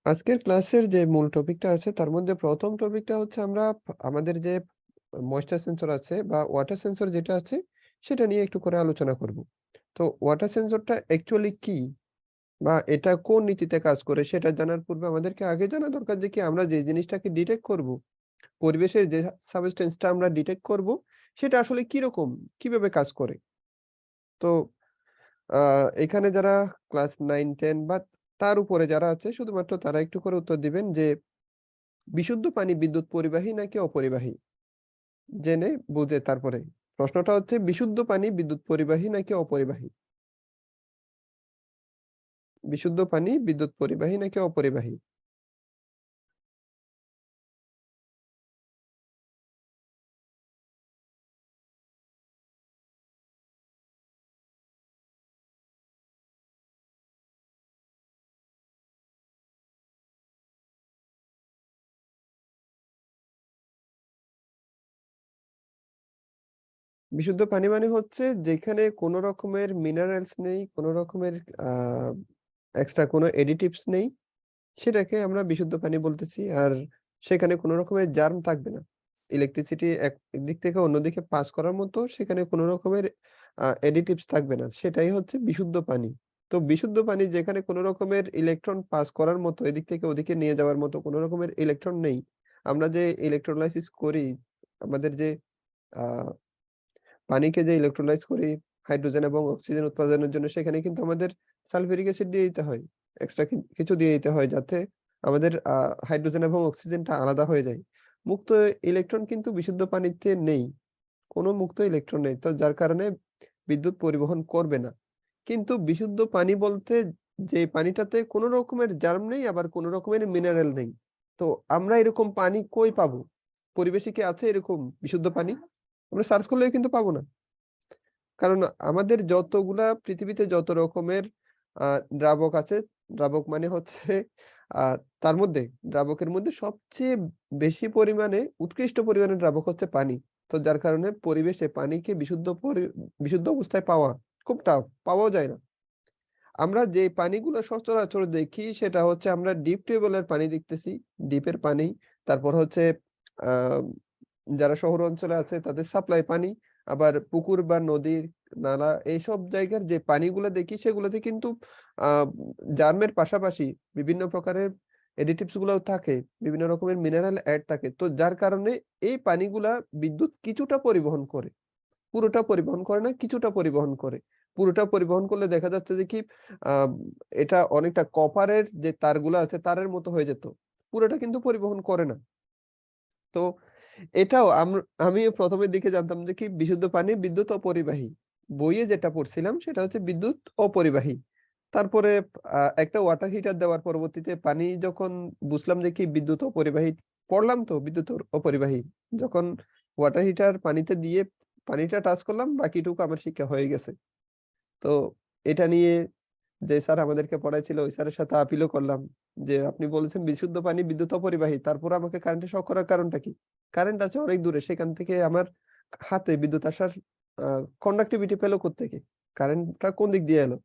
আজকের ক্লাসের যে মূল টপিকটা আছে তার মধ্যে প্রথম টপিকটা হচ্ছে আমরা আমাদের যে ময়েশ্চার সেন্সর আছে বা ওয়াটার সেন্সর যেটা আছে সেটা নিয়ে একটু করে আলোচনা করব। তো ওয়াটার সেন্সরটা অ্যাকচুয়ালি কি বা এটা কোন নীতিতে কাজ করে সেটা জানার পূর্বে আমাদেরকে আগে জানা দরকার যে কি আমরা যে জিনিসটাকে ডিটেক্ট করব, পরিবেশের যে সাবস্টেন্সটা আমরা ডিটেক্ট করব সেটা আসলে কিরকম, কিভাবে কাজ করে। তো এখানে যারা ক্লাস 9-10 বা তার উপরে যারা আছে শুধুমাত্র তারা একটু করে উত্তর দিবেন যে বিশুদ্ধ পানি বিদ্যুৎ পরিবাহী নাকি অপরিবাহী? জেনে বুঝে তারপরে। প্রশ্নটা হচ্ছে বিশুদ্ধ পানি বিদ্যুৎ পরিবাহী নাকি অপরিবাহী? বিশুদ্ধ পানি বিদ্যুৎ পরিবাহী নাকি অপরিবাহী? বিশুদ্ধ পানি মানে হচ্ছে যেখানে কোন রকমের মিনারেলস নেই, কোন রকমের আ এক্সট্রা কোন এডিটিভস নেই, সেটাকে আমরা বিশুদ্ধ পানি বলতেছি। আর সেখানে কোন রকমের জার্ম থাকবে না। ইলেকট্রিসিটি একদিক থেকে অন্যদিকে পাস করার মতো সেখানে কোন রকমের এডিটিভস থাকবে না। সেটাই হচ্ছে বিশুদ্ধ পানি। তো বিশুদ্ধ পানি যেখানে কোন রকমের ইলেকট্রন পাস করার মতো এদিক থেকে ওদিকে নিয়ে যাওয়ার মতো কোন রকমের ইলেকট্রন নেই। আমরা যে ইলেকট্রোলাইসিস করি, আমাদের যে আ পানিকে যে ইলেকট্রোলাইজ করি হাইড্রোজেন এবং অক্সিজেন উৎপাদনের জন্য সেখানে কিন্তু আমাদের সালফিউরিক অ্যাসিড দিয়ে দিতে হয়। এক্সট্রা কিছু দিয়ে দিতে হয় যাতে আমাদের হাইড্রোজেন এবং অক্সিজেনটা আলাদা হয়ে যায়। মুক্ত ইলেকট্রন কিন্তু বিশুদ্ধ পানিতে নেই। কোনো মুক্ত ইলেকট্রন নেই। তো যার কারণে বিদ্যুৎ পরিবহন করবে না। কিন্তু বিশুদ্ধ পানি বলতে যে পানিটাতে কোনো রকমের জার্ম নেই আবার কোনো রকমের মিনারেল নেই। তো আমরা এরকম পানি কই পাবো? পরিবেশে কি আছে এরকম বিশুদ্ধ পানি? আমরা সার্চ করলেও কিন্তু পাবো না। কারণ আমাদের যতগুলা পৃথিবীতে যত রকমের আ দ্রাবক আছে, দ্রাবক মানে হচ্ছে আ তার মধ্যে দ্রাবকের মধ্যে সবচেয়ে বেশি পরিমাণে উৎকৃষ্ট পরিমাণে দ্রাবক হচ্ছে পানি। তো যার কারণে পরিবেশে পানিকে বিশুদ্ধ অবস্থায় পাওয়া খুব টাফ, পাওয়াও যায় না। আমরা যে পানিগুলো সচরাচর দেখি সেটা হচ্ছে আমরা ডিপ টিউবওয়েলের পানি দেখতেছি, ডিপের পানি। তারপর হচ্ছে আ যারা শহর অঞ্চলে আছে তাদের সাপ্লাই পানি। আবার পুকুর বা নদীর, নালা এইসব জায়গার যে পানিগুলা দেখি সেগুলোতে কিন্তু আ জার্মের পাশাপাশি বিভিন্ন প্রকারের এডিটিভস গুলাও থাকে। বিভিন্ন রকমের মিনারেল এড থাকে। তো যার কারণে এই পানিগুলা বিদ্যুৎ কিছুটা পরিবহন করে। পুরোটা পরিবহন করে না, কিছুটা পরিবহন করে। পুরোটা পরিবহন করলে দেখা যাচ্ছে যে কি আ এটা অনেকটা কপারের যে তারগুলা আছে তারের মতো হয়ে যেত। পুরোটা কিন্তু পরিবহন করে না। তো এটাও আমিও ১ম এর দিকে জানতাম যে কি বিশুদ্ধ পানি বিদ্যুৎ অপরিবাহী। বইয়ে যেটা পড়ছিলাম সেটা হচ্ছে বিদ্যুৎ অপরিবাহী। তারপরে একটা ওয়াটার হিটার দেওয়ার পরবর্তীতে পানি যখন বুঝলাম যে কি বিদ্যুৎ অপরিবাহী পড়লাম তো বিদ্যুৎ অপরিবাহী। যখন ওয়াটার হিটার পানিতে দিয়ে পানিটা টাচ করলাম বাকিটুকু আমার শিক্ষা হয়ে গেছে। তো এটা নিয়ে যে স্যার আমাদেরকে পড়াইছিল ওই স্যারের সাথে আপিলও করলাম যে, "আপনি বলেছেন বিশুদ্ধ পানি বিদ্যুৎ অপরিবাহী। তারপরে আমাকে কারেন্টে শক করার কারণটা কি?" কারেন্ট আছে অনেক দূরে। সেখান থেকে আমার হাতে বিদ্যুৎ আসার আ কন্ডাক্টিভিটি পেল কোত্থেকে? কারেন্টটা কোন দিক দিয়ে এলো?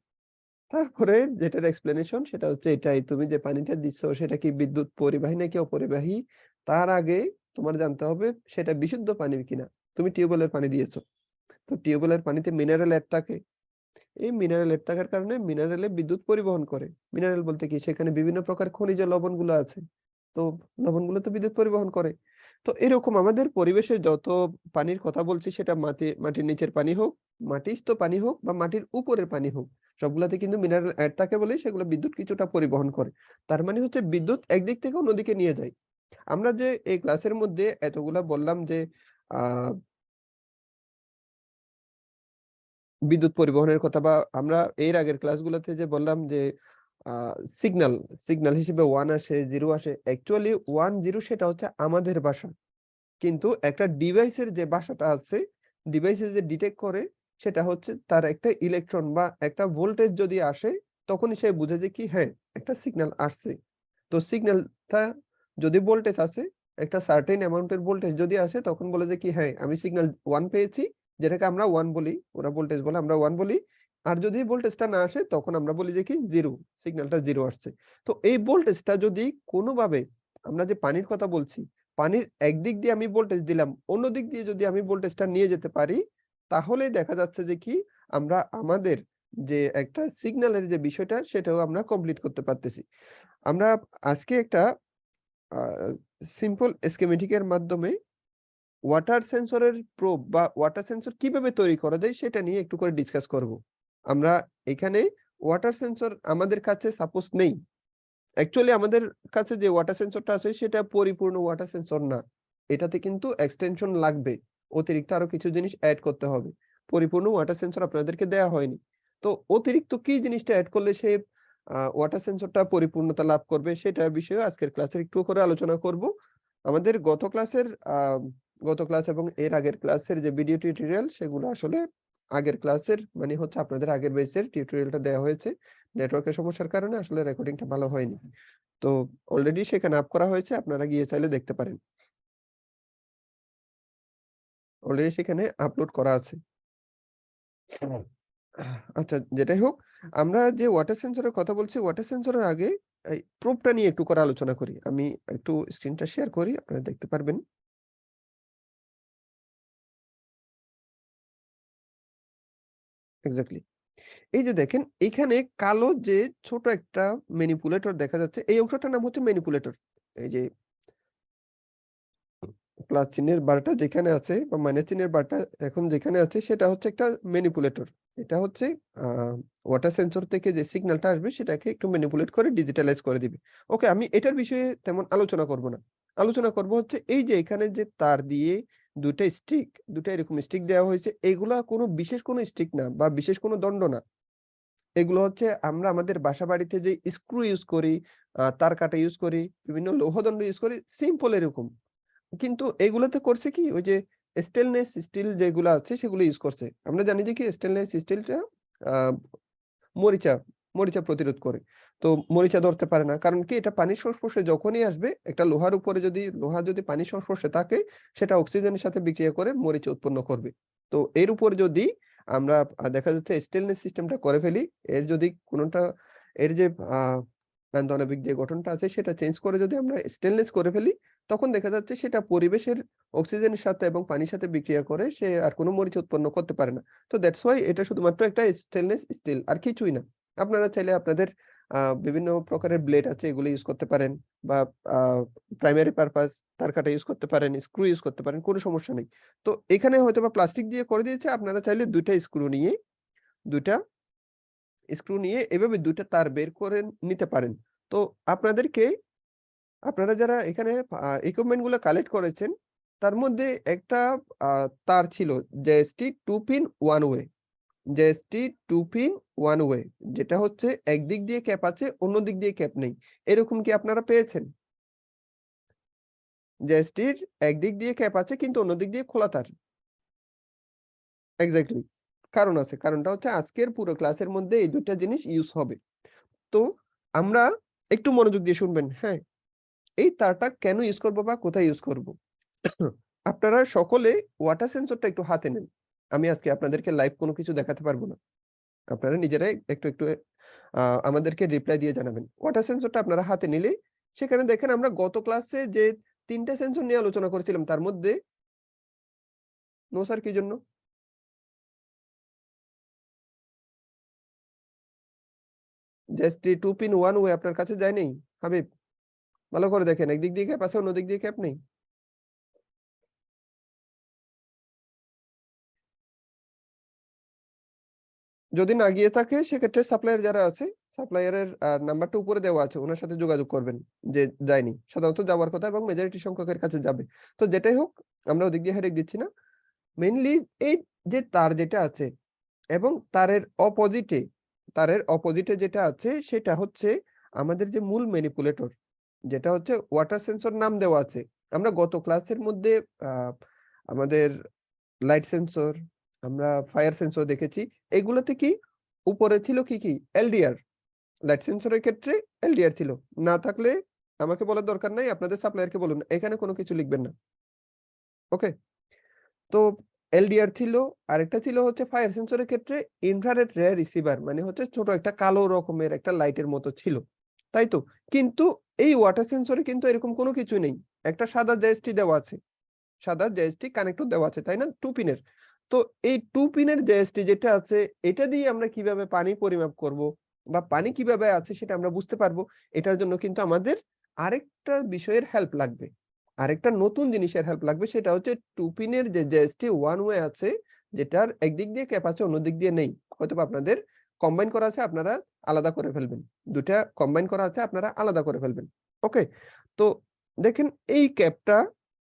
তারপরে যেটার এক্সপ্লেনেশন সেটা হচ্ছে এটাই। তুমি যে পানিটা দিচ্ছ সেটা কি বিদ্যুৎ পরিবাহী নাকি অপরিবাহী? তার আগে তোমার জানতে হবে সেটা বিশুদ্ধ পানি কিনা। তুমি টিউবওয়েলের পানি দিয়েছ। তো টিউবওয়েলের পানিতে মিনারেল এড থাকে। এই মিনারেল এর থাকার কারণে মিনারেলে বিদ্যুৎ পরিবহন করে। মিনারেল বলতে কি? সেখানে বিভিন্ন প্রকার খনিজ লবণগুলো আছে। তো লবণগুলো তো বিদ্যুৎ পরিবহন করে। তো এরকম আমাদের পরিবেশে যত পানির কথা বলছি সেটা মাটির নিচের পানি হোক, মাটিস্থ পানি হোক বা মাটির উপরের পানি হোক। সবগুলাতে কিন্তু মিনারেল এড থাকে বলেই সেগুলো বিদ্যুৎ কিছুটা পরিবহন করে। তার মানে হচ্ছে বিদ্যুৎ একদিক থেকে অন্যদিকে নিয়ে যায়। আমরা যে এই ক্লাসের মধ্যে এতগুলা বললাম যে আ বিদ্যুৎ পরিবহনের কথা বা আমরা এর আগের ক্লাসগুলোতে যে বললাম যে আ সিগন্যাল, সিগন্যাল হিসেবে 1 আসে, 0 আসে। অ্যাকচুয়ালি 1, 0 সেটা হচ্ছে আমাদের বাসা। কিন্তু একটা ডিভাইসের যে বাসাটা আছে, ডিভাইসে যে ডিটেক্ট করে সেটা হচ্ছে তার একটা ইলেকট্রন বা একটা ভোল্টেজ যদি আসে তখনই সে বুঝে যে কি হ্যাঁ, একটা সিগন্যাল আসছে। তো সিগন্যালটা যদি ভোল্টেজ আসে, একটা সার্টেন অ্যামাউন্ট এর ভোল্টেজ যদি আসে তখন বলে যে কি হ্যাঁ, আমি সিগন্যাল 1 পেয়েছি যেটাকে আমরা 1 বলি। ওরা ভোল্টেজ বলে আমরা 1 বলি। আর যদি ভোল্টেজটা না আসে তখন আমরা বলি যে কি 0, সিগন্যালটা 0 আসছে। তো এই ভোল্টেজটা যদি কোনোভাবে আমরা যে পানির কথা বলছি, পানির একদিক দিয়ে আমি ভোল্টেজ দিলাম, অন্য দিক দিয়ে যদি আমি ভোল্টেজটা নিয়ে যেতে পারি, তাহলেই দেখা যাচ্ছে যে কি আমরা আমাদের যে একটা সিগন্যালের যে বিষয়টা সেটাও আমরা কমপ্লিট করতে পারতেছি। আমরা আজকে একটা আ সিম্পল স্কিমেটিক এর মাধ্যমে ওয়াটার সেন্সরের প্রোব বা ওয়াটার সেন্সর কিভাবে তৈরি করা যায় সেটা নিয়ে একটু করে ডিসকাস করব। আমরা এখানে ওয়াটার সেন্সর আমাদের কাছে সাপোজ নেই। অ্যাকচুয়ালি আমাদের কাছে যে ওয়াটার সেন্সরটা আছে সেটা পরিপূর্ণ ওয়াটার সেন্সর না। এটাতে কিন্তু এক্সটেনশন লাগবে। অতিরিক্ত আরো কিছু জিনিস এড করতে হবে। পরিপূর্ণ ওয়াটার সেন্সর আপনাদেরকে দেয়া হয়নি। তো অতিরিক্ত কি জিনিসটা এড করলে সে ওয়াটার সেন্সরটা পরিপূর্ণতা লাভ করবে সেটার বিষয়ে আজকের ক্লাসে একটু করে আলোচনা করব। আমাদের গত ক্লাস এবং এর আগের ক্লাসের যে ভিডিও টিউটোরিয়াল সেগুলো আসলে আগের ক্লাসের মানে হচ্ছে আপনাদের আগের ব্যাচের টিউটোরিয়ালটা দেয়া হয়েছে। নেটওয়ার্কের সমস্যার কারণে আসলে রেকর্ডিংটা ভালো হয়নি। তো অলরেডি সেখানে আপ করা হয়েছে। আপনারা গিয়ে চাইলে দেখতে পারেন। অলরেডি সেখানে আপলোড করা আছে। আচ্ছা, যেটাই হোক, আমরা যে ওয়াটার সেন্সর এর কথা বলছি, ওয়াটার সেন্সরের আগে এই প্রোবটা নিয়ে একটু করে আলোচনা করি। আমি একটু স্ক্রিনটা শেয়ার করি, আপনারা দেখতে পারবেন। এক্সাক্টলি। এই যে দেখেন, এখানে কালো যে ছোট একটা ম্যানিপুলেটর দেখা যাচ্ছে, এই অংশটার নাম হচ্ছে ম্যানিপুলেটর। এই যে প্লাস চিহ্নের বারটা যেখানে আছে বা মাইনাস চিহ্নের বারটা এখন যেখানে আছে সেটা হচ্ছে একটা ম্যানিপুলেটর। এটা হচ্ছে আ ওয়াটার সেন্সর থেকে যে সিগন্যালটা আসবে সেটাকে একটু ম্যানিপুলেট করে ডিজিটালাইজ করে দিবে। ওকে, আমি এটার বিষয়ে তেমন আলোচনা করব না। আলোচনা করব হচ্ছে এই যে এখানে যে তার দিয়ে ২ টা স্টিক, ২ টা এরকম স্টিক দেওয়া হয়েছে, এগুলা কোনো বিশেষ কোনো স্টিক না বা বিশেষ কোনো দণ্ড না। এগুলো হচ্ছে আমরা আমাদের বাসাবাড়িতে যে স্ক্রু ইউজ করি, তার কাটা ইউজ করি, বিভিন্ন লৌহদণ্ড ইউজ করি, সিম্পল এরকম। কিন্তু এগুলোতে করছে কি ওই যে স্টেনলেস স্টিল যেগুলো আছে সেগুলো ইউজ করছে। আমরা জানি যে কি স্টেনলেস স্টিলটা আ মরিচা, মরিচা প্রতিরোধ করে। তো মরিচা ধরতে পারে না। কারণ কি এটা পানির সংস্পর্শে যখনই আসবে একটা লোহার উপরে যদি লোহা যদি পানির সংস্পর্শে থাকে সেটা অক্সিজেনের সাথে বিক্রিয়া করে মরিচা উৎপন্ন করবে। তো এর উপর যদি আমরা দেখা যাচ্ছে স্টেনলেস সিস্টেমটা করে ফেলি, এর যদি কোনটা এর যে আ আণবিক যে গঠনটা আছে সেটা চেঞ্জ করে যদি আমরা স্টেনলেস করে ফেলি, তখন দেখা যাচ্ছে সেটা পরিবেশের অক্সিজেনের সাথে এবং পানির সাথে বিক্রিয়া করে সে আর কোন মরিচা উৎপন্ন করতে পারে না। তো দ্যাটস ওয়াই এটা শুধুমাত্র একটা স্টেনলেস স্টিল আর কিছুই না। আপনারা চাইলে আপনাদের বিভিন্ন প্রকারের ব্লেড আছে এগুলো ইউজ করতে পারেন বা আ প্রাইমারি পারপাস তার কাটা ইউজ করতে পারেন, স্ক্রু ইউজ করতে পারেন, কোন সমস্যা নেই। তো এখানে হয়তোবা প্লাস্টিক দিয়ে করে দিয়েছে, আপনারা চাইলে ২ টা স্ক্রু নিয়ে ২ টা স্ক্রু নিয়ে এভাবে ২ টা তার বের করে নিতে পারেন। তো আপনাদেরকে আপনারা যারা এখানে ইকুইপমেন্ট গুলো কালেক্ট করেছেন, তার মধ্যে একটা আ তার ছিল JST 2 pin 1 way. JST 2 pin 1 way, যেটা হচ্ছে একদিক দিয়ে ক্যাপ আছে, অন্য দিক দিয়ে ক্যাপ নেই। এরকম কি আপনারা পেয়েছেন? JST-র একদিক দিয়ে ক্যাপ আছে কিন্তু অন্য দিক দিয়ে খোলা তার। এক্সাক্টলি। কারণ আছে। কারণটা হচ্ছে আজকের পুরো ক্লাসের মধ্যে এই ২ টা জিনিস ইউজ হবে। তো আমরা একটু মনোযোগ দিয়ে শুনবেন, হ্যাঁ? এই তারটা কেন ইউজ করব বা কোথায় ইউজ করব? আপনারা সকলে ওয়াটার সেন্সরটা একটু হাতে নেন। আমি আজকে আপনাদেরকে লাইভ কোনো কিছু দেখাতে পারব না। আপনারা নিজেরাই একটু আ আমাদেরকে রিপ্লাই দিয়ে জানাবেন। ওয়াটার সেন্সরটা আপনারা হাতে নিলেই সেখানে দেখেন আমরা গত ক্লাসে যে ৩ টা সেন্সর নিয়ে আলোচনা করেছিলাম তার মধ্যে নো স্যার কি জন্য? জাস্ট এই 2 পিন 1 ওয়ে আপনার কাছে যায় নাই? হাবিব, ভালো করে দেখেন। একদিক দিয়ে ক্যাপ আছে, অন্য দিক দিয়ে ক্যাপ নেই। যদি না গিয়ে থাকে সেক্ষেত্রে সাপ্লায়ার যারা আছে, সাপ্লায়ারের নাম্বারটা উপরে দেওয়া আছে। উনার সাথে যোগাযোগ করবেন যে যায়নি। সাধারণত যাওয়ার কথা এবং মেজরিটি সংখ্যকের কাছে যাবে। তো যেটাই হোক, আমরা ওদিক দিয়ে হেডেক দিচ্ছি না। মেইনলি এই যে তার যেটা আছে এবং তারের অপোজিটে যেটা আছে সেটা হচ্ছে আমাদের যে মূল ম্যানিপুলেটর। যেটা হচ্ছে ওয়াটার সেন্সর নাম দেওয়া আছে। আমরা গত ক্লাসের মধ্যে আ আমাদের লাইট সেন্সর, আমরা ফায়ার সেন্সর দেখেছি। এগুলোতে কি উপরে ছিল কি? এলডিআর। লাইট সেন্সরের ক্ষেত্রে এলডিআর ছিল। না থাকলে আমাকে বলার দরকার নাই। আপনাদের সাপ্লায়ারকে বলুন। এখানে কোন কিছু লিখবেন না। ওকে? তো এলডিআর ছিল, আরেকটা ছিল হচ্ছে ফায়ার সেন্সরের ক্ষেত্রে ইনফ্রারেড রে রিসিভার, মানে হচ্ছে ছোট একটা কালো রকমের একটা লাইটের মতো ছিল। তাই তো? কিন্তু এই ওয়াটার সেন্সরে কিন্তু এরকম কোনো কিছু নেই। একটা সাদা জেএসটি দেওয়া আছে। সাদা জেএসটি কানেক্টর দেওয়া আছে, তাই না? 2 পিনের। তো এই 2 পিনের জেএসটি যেটা আছে, এটা দিয়ে আমরা কিভাবে পানি পরিমাপ করব বা পানি কিভাবে আছে সেটা আমরা বুঝতে পারবো। এটার জন্য কিন্তু আমাদের আরেকটা বিষয়ের হেল্প লাগবে। আরেকটা নতুন জিনিসের হেল্প লাগবে, সেটা হচ্ছে 2 পিনের যে জেএসটি ওয়ান ওয়ে আছে, যেটার একদিক দিয়ে ক্যাপ আছে, অন্য দিক দিয়ে নেই। হয়তোবা আপনাদের কম্বাইন করা আছে, আপনারা আলাদা করে ফেলবেন। ২ টা কম্বাইন করা আছে, আপনারা আলাদা করে ফেলবেন। ওকে? তো দেখেন এই ক্যাপটা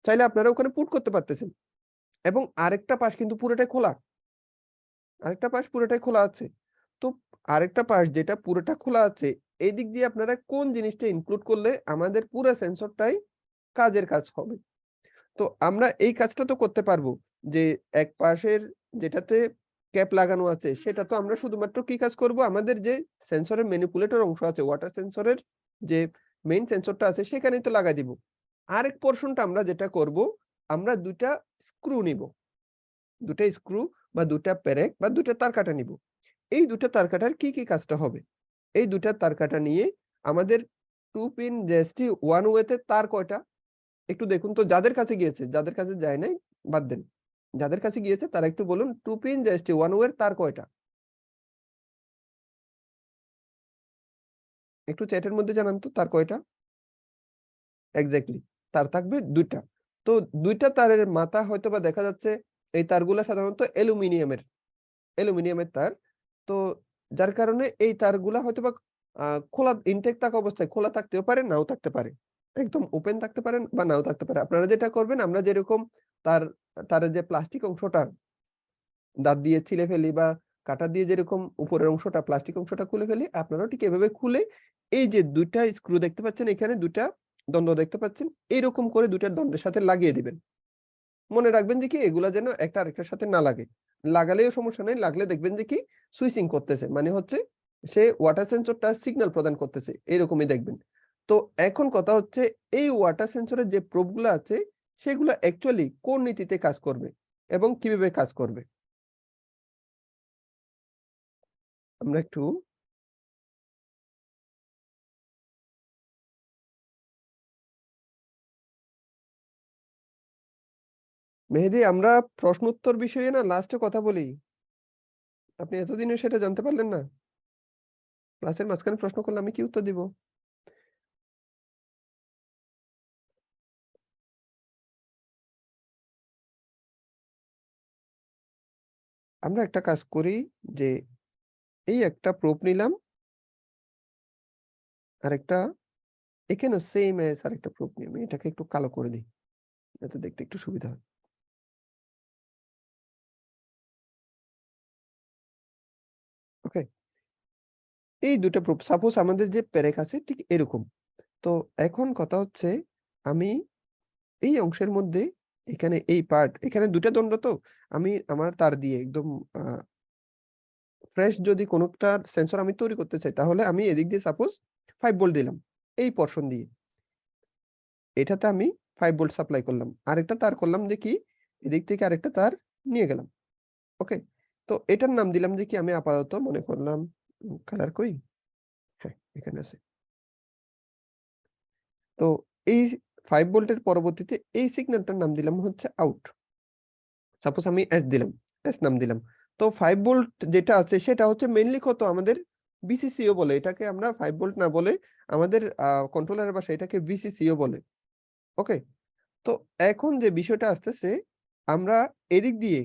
চাইলে আপনারা ওখানে পুট করতে পারতেছেন। এবং আরেকটা পাশ কিন্তু পুরোটাই খোলা। আরেকটা পাশ পুরোটাই খোলা আছে। তো আরেকটা পাশ যেটা পুরোটা খোলা আছে, এদিক দিয়ে আপনারা কোন জিনিসটা ইনক্লুড করলে আমাদের পুরা সেন্সরটাই কাজের কাজ হবে। তো আমরা এই কাজটা তো করতে পারবো যে এক পাশের যেটাতে ক্যাপ লাগানো আছে সেটা তো আমরা শুধুমাত্র কি কাজ করব, আমাদের যে সেন্সরের ম্যানিপুলেটর অংশ আছে, ওয়াটার সেন্সরের যে মেইন সেন্সরটা আছে সেখানেই তো লাগাই দিব। আরেক পোরশনটা আমরা যেটা করব, আমরা ২ টা স্ক্রু নিব। ২ টা স্ক্রু বা ২ টা পেরেক বা ২ টা তার কাটা নিব। এই ২ টা তার কাটার কি কাজটা হবে? এই ২ টা তার কাটা নিয়ে আমাদের 2 পিন জেএসটি 1 ওয়ে তে তার কয়টা? একটু দেখুন তো, যাদের কাছে গিয়েছে, যাদের কাছে যায় নাই বাদ দেন। যাদের কাছে গিয়েছে তারা একটু বলুন 2 পিন জেএসটি 1 ওয়ে এর তার কয়টা? একটু চ্যাটের মধ্যে জানান তো তার কয়টা? এক্সাক্টলি। তার থাকবে ২ টা। তো ২ টা তারের মাথা হয়তোবা দেখা যাচ্ছে, এই তারগুলা সাধারণত অ্যালুমিনিয়ামের তার। তো যার কারণে এই তারগুলা হয়তোবা আ খোলা ইনটেক থাকা অবস্থায় খোলা থাকতেও পারে, নাও থাকতে পারে। একদম ওপেন থাকতে পারে বা নাও থাকতে পারে। আপনারা যেটা করবেন, আমরা যেরকম তার তারের যে প্লাস্টিক অংশটা দাঁত দিয়ে ছিলে ফেলি বা কাঁটা দিয়ে যেরকম উপরের অংশটা প্লাস্টিক অংশটা খুলে ফেলি, আপনারাও ঠিক এভাবে খুলে এই যে ২ টা স্ক্রু দেখতে পাচ্ছেন, এখানে ২ টা দণ্ড দেখতে পাচ্ছেন, এইরকম করে ২ টা দণ্ডের সাথে লাগিয়ে দিবেন। মনে রাখবেন যে কি এগুলা যেন একটা আরেকটার সাথে না লাগে। লাগালেও সমস্যা নাই, লাগলে দেখবেন যে কি সুইচিং করতেছে। মানে হচ্ছে সে ওয়াটার সেন্সরটা সিগন্যাল প্রদান করতেছে। এরকমই দেখবেন। তো এখন কথা হচ্ছে এই ওয়াটার সেন্সরের যে প্রোব গুলা আছে সেগুলা অ্যাকচুয়ালি কোন নীতিতে কাজ করবে এবং কিভাবে কাজ করবে? আমরা একটু মেহেদী, আমরা প্রশ্ন উত্তর বিষয়ে না লাস্টে কথা বলি। আপনি এতদিনেও সেটা জানতে পারলেন না? ক্লাসের মাঝখানে প্রশ্ন করলে আমি কি উত্তর দিব? আমরা একটা কাজ করি যে এই একটা প্রোব নিলাম, আরেকটা এখানেও সেইম অ্যাজ আরেকটা প্রুফ নিই। আমি এটাকে একটু কালো করে দেই। যাতে দেখতে একটু সুবিধা হয়। ওকে? এই ২ টা প্রুফ সাপোজ আমাদের যে পেরেক আছে ঠিক এরকম। তো এখন কথা হচ্ছে আমি এই অংশের মধ্যে এখানে এই পার্ট এখানে ২ টা দণ্ড তো আমি আমার তার দিয়ে একদম আ ফ্রেশ যদি কোন একটা সেন্সর আমি তৈরি করতে চাই তাহলে আমি এদিক দিয়ে সাপোজ 5 ভোল্ট দিলাম। এই পোরশন দিয়ে। এটাতে আমি 5 ভোল্ট সাপ্লাই করলাম। আরেকটা তার করলাম যে কি এদিক থেকে আরেকটা তার নিয়ে গেলাম। ওকে? তো এটার নাম দিলাম যে কি আমি আপাতত মনে করলাম কালার কই? হ্যাঁ, এখানে আছে। তো এই 5 ভোল্টের পরবর্তীতে এই সিগন্যালটার নাম দিলাম হচ্ছে আউট। সাপোজ আমি এস দিলাম, এস নাম দিলাম। তো 5 ভোল্ট যেটা আছে সেটা হচ্ছে মেইনলি কত আমাদের VCC ও বলে। এটাকে আমরা 5 ভোল্ট না বলে আমাদের কন্ট্রোলারের ভাষায় এটাকে VCC ও বলে। ওকে? তো এখন যে বিষয়টা আসতেছে আমরা এদিক দিয়ে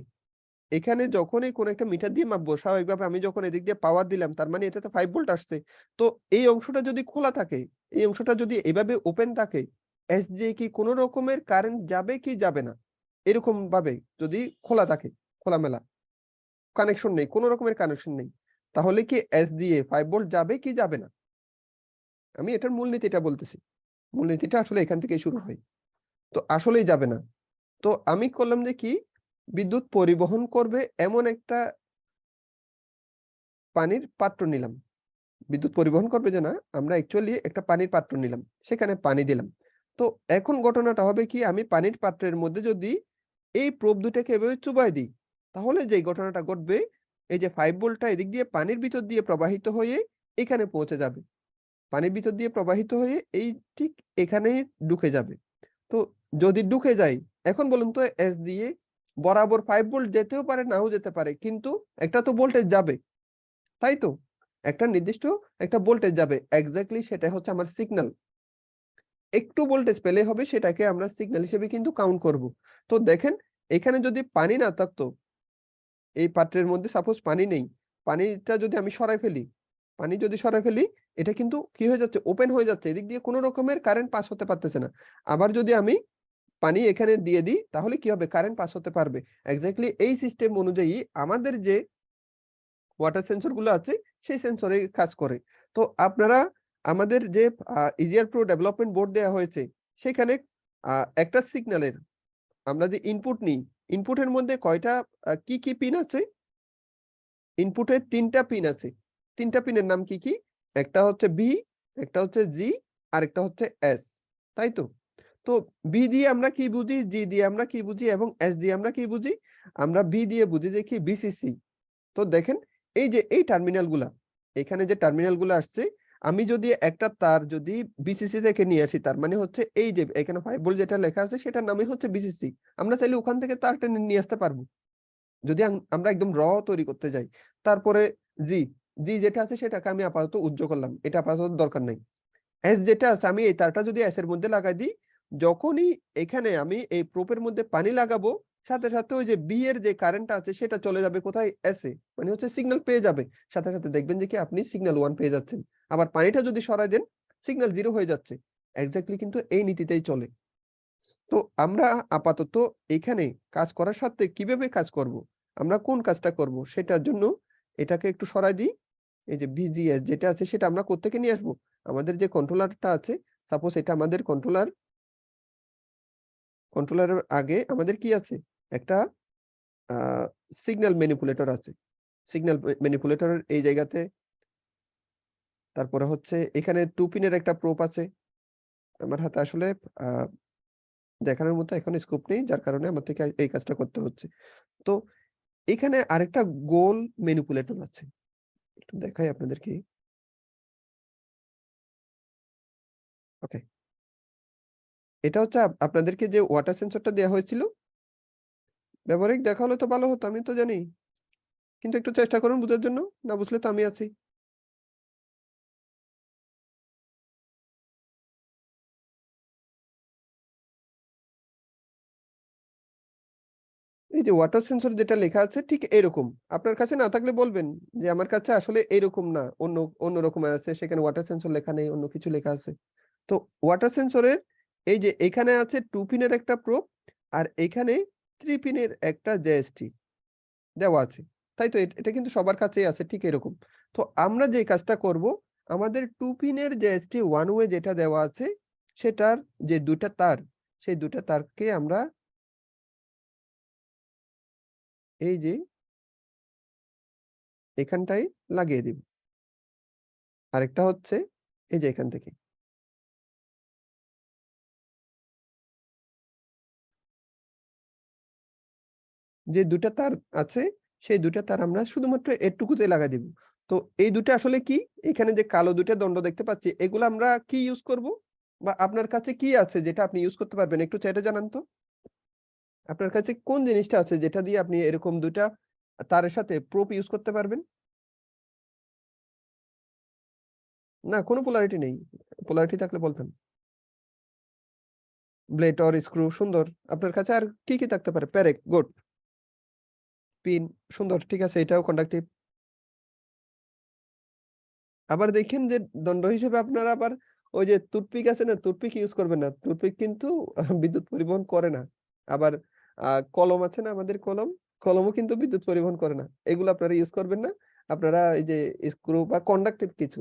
এখানে যখনই কোন একটা মিটার দিয়ে মাপবো, স্বাভাবিকভাবে আমি যখন এদিক দিয়ে পাওয়ার দিলাম, তার মানে এটাতে 5 ভোল্ট আসছে। তো এই অংশটা যদি খোলা থাকে, এই অংশটা যদি এভাবে ওপেন থাকে, এস দিয়ে কি কোন রকমের কারেন্ট যাবে কি যাবে না? এরকম ভাবে যদি খোলা থাকে, খোলামেলা, কানেকশন নেই, কোন রকমের কানেকশন নেই। তাহলে কি এস দিয়ে 5 ভোল্ট যাবে কি যাবে না? আমি এটার মূলনীতিটা বলতেছি। মূলনীতিটা আসলে এখান থেকেই শুরু হয়। তো আসলেই যাবে না। তো আমি করলাম যে কি, বিদ্যুৎ পরিবহন করবে এমন একটা পানির পাত্র নিলাম। বিদ্যুৎ পরিবহন করবে যে না, আমরা অ্যাকচুয়ালি একটা পানির পাত্র নিলাম। সেখানে পানি দিলাম। তো এখন ঘটনাটা হবে কি, আমি পানির পাত্রের মধ্যে যদি এই প্রোব দুটাকে এভাবে চুবায় দিই, তাহলে যেই ঘটনাটা ঘটবে, এই যে 5 ভোল্টটা এদিক দিয়ে পানির ভিতর দিয়ে প্রবাহিত হয়ে এখানে পৌঁছে যাবে। পানির ভিতর দিয়ে প্রবাহিত হয়ে এই ঠিক এখানেই ঢুকে যাবে। তো যদি ঢুকে যায়, এখন বলুন তো এস দিয়ে বরাবর 5 ভোল্ট যেতেও পারে, নাও যেতে পারে। কিন্তু একটা তো ভোল্টেজ যাবে, তাই তো? একটা নির্দিষ্ট একটা ভোল্টেজ যাবে। এক্সাক্টলি সেটা হচ্ছে আমার সিগন্যাল। একটু ভোল্টেজ পেলে হবে, সেটাকে আমরা সিগন্যাল হিসেবে কিন্তু কাউন্ট করব। তো দেখেন, এখানে যদি পানি না থাকতো, এই পাত্রের মধ্যে সাপোজ পানি নেই। পানিটা যদি আমি সরায় ফেলি, পানি যদি সরায় ফেলি, এটা কিন্তু কি হয়ে যাচ্ছে? ওপেন হয়ে যাচ্ছে। এদিক দিয়ে কোন রকমের কারেন্ট পাস হতে পারতেছে না। আবার যদি আমি পানি এখানে দিয়ে দিই, তাহলে কি হবে? কারেন্ট পাস হতে পারবে। এক্সাক্টলি এই সিস্টেম অনুযায়ী আমাদের যে ওয়াটার সেন্সর গুলো আছে, সেই সেন্সরে কাজ করে। তো আপনারা আমাদের যে ইজিআর প্রো ডেভেলপমেন্ট বোর্ড দেয়া হয়েছে, সেখানে আ একটা সিগন্যালের আমরা যে ইনপুট নিই, ইনপুটের মধ্যে কয়টা কি পিন আছে? ইনপুটের ৩ টা পিন আছে। ৩ টা পিনের নাম কি? একটা হচ্ছে B, একটা হচ্ছে G, আরেকটা হচ্ছে S, তাই তো? তো B দিয়ে আমরা কি বুঝি? G দিয়ে আমরা কি বুঝি? এবং S দিয়ে আমরা কি বুঝি? আমরা B দিয়ে বুঝি যে কি VCC। তো দেখেন, এই যে এই টার্মিনাল গুলা, এখানে যে টার্মিনাল গুলা আসছে, আমি যদি একটা তার যদি বিসিসি থেকে নিয়ে আসি, তার মানে হচ্ছে এই যে এখানে 5 ভোল্ট যেটা লেখা আছে সেটার নামই হচ্ছে বিসিসি। আমরা চাইলে ওখান থেকে তার টেনে নিয়ে আসতে পারবো। যদি আমরা একদম তৈরি করতে যাই। তারপরে জি, জি যেটা আছে সেটাকে আমি আপাতত উজ্জ্ব করলাম। এটা আপাতত দরকার নাই। এস যেটা আছে, আমি এই তারটা যদি এস এর মধ্যে লাগাই দিই, যখনই এখানে আমি এই প্রোপের মধ্যে পানি লাগাবো, সাথে, সাথে ওই যে বি এর যে কারেন্টটা আছে সেটা চলে যাবে কোথায়? S A. মানে হচ্ছে সিগন্যাল পেয়ে যাবে। সাথে, সাথে দেখবেন যে কি আপনি সিগন্যাল 1 পেয়ে যাচ্ছেন। আবার পানিটা যদি সরায় দেন, সিগন্যাল 0 হয়ে যাচ্ছে। এক্সাক্টলি কিন্তু এই নীতিতেই চলে। তো আমরা আপাতত এখানে কাজ করার সাথে কিভাবে কাজ করব? আমরা কোন কাজটা করব? সেটার জন্য এটাকে একটু সরায় দিই। এই যে VGS যেটা আছে সেটা আমরা কোত্থেকে নিয়ে আসবো? আমাদের যে কন্ট্রোলারটা আছে, সাপোজ এটা আমাদের কন্ট্রোলার, কন্ট্রোলারের আগে আমাদের কি আছে? একটা আ সিগন্যাল ম্যানিপুলেটর আছে। সিগন্যাল ম্যানিপুলেটরের এই জায়গাতে, তারপরে হচ্ছে এখানে 2 পিনের একটা প্রোব আছে। আমার হাতে আসলে আ দেখানোর মতো এখন স্কোপ নেই, যার কারণে আমার থেকে এই কাজটা করতে হচ্ছে। তো এখানে আরেকটা গোল ম্যানিপুলেটর আছে। একটু দেখাই আপনাদেরকে। ওকে। এটা হচ্ছে আপনাদেরকে যে ওয়াটার সেন্সরটা দেয়া হয়েছিল, ব্যবহারিক দেখা হলে তো ভালো হতো, আমি তো জানি। কিন্তু একটু চেষ্টা করুন বুঝার জন্য। না বুঝলে তো আমি আছি। এই যে ওয়াটার সেন্সর যেটা লেখা আছে ঠিক এরকম। আপনার কাছে না থাকলে বলবেন যে, "আমার কাছে আসলে এরকম না। অন্য রকমের আছে। সেখানে ওয়াটার সেন্সর লেখা নেই, অন্য কিছু লেখা আছে।" তো ওয়াটার সেন্সরের এই যে এখানে আছে 2 পিনের একটা প্রোব, আর এখানে 3 পিনের একটা JST দেওয়া আছে। তাই তো? এটা কিন্তু সবার কাছেই আছে ঠিক এরকম। তো আমরা যে কাজটা করব, আমাদের 2 পিনের JST one way যেটা দেওয়া আছে, সেটার যে ২ টা তার, সেই ২ টা তারকে আমরা এই যে এখানটায় লাগিয়ে দিব। আরেকটা হচ্ছে এই যে এখান থেকে। যে ২ টা তার আছে, সেই ২ টা তার আমরা শুধুমাত্র এটুকুতে লাগায় দিব। তো এই ২ টা আসলে কি? এখানে যে কালো ২ টা দণ্ড দেখতে পাচ্ছি, এগুলো আমরা কি ইউজ করব? বা আপনার কাছে কি আছে যেটা আপনি ইউজ করতে পারবেন? একটু চ্যাটে জানান তো। আপনার কাছে কোন জিনিসটা আছে যেটা দিয়ে আপনি এরকম ২ টা তারের সাথে প্রোব ইউজ করতে পারবেন? না, কোন পোলারিটি নেই। পোলারিটি থাকলে বলতেন। ব্লেড অর স্ক্রু সুন্দর। আপনার কাছে আর কি থাকতে পারে? প্যারেক, গুড। পিন সুন্দর। ঠিক আছে, এটাও কন্ডাক্টিভ। আবার দেখেন যে দণ্ড হিসেবে আপনারা আবার ওই যে টুথপিক আছে না? টুথপিক ইউজ করবেন না। টুথপিক কিন্তু বিদ্যুৎ পরিবহন করে না। আবার আ কলম আছে না আমাদের কলম? কলমও কিন্তু বিদ্যুৎ পরিবহন করে না। এগুলো আপনারা ইউজ করবেন না। আপনারা এই যে স্ক্রু বা কন্ডাক্টিভ কিছু।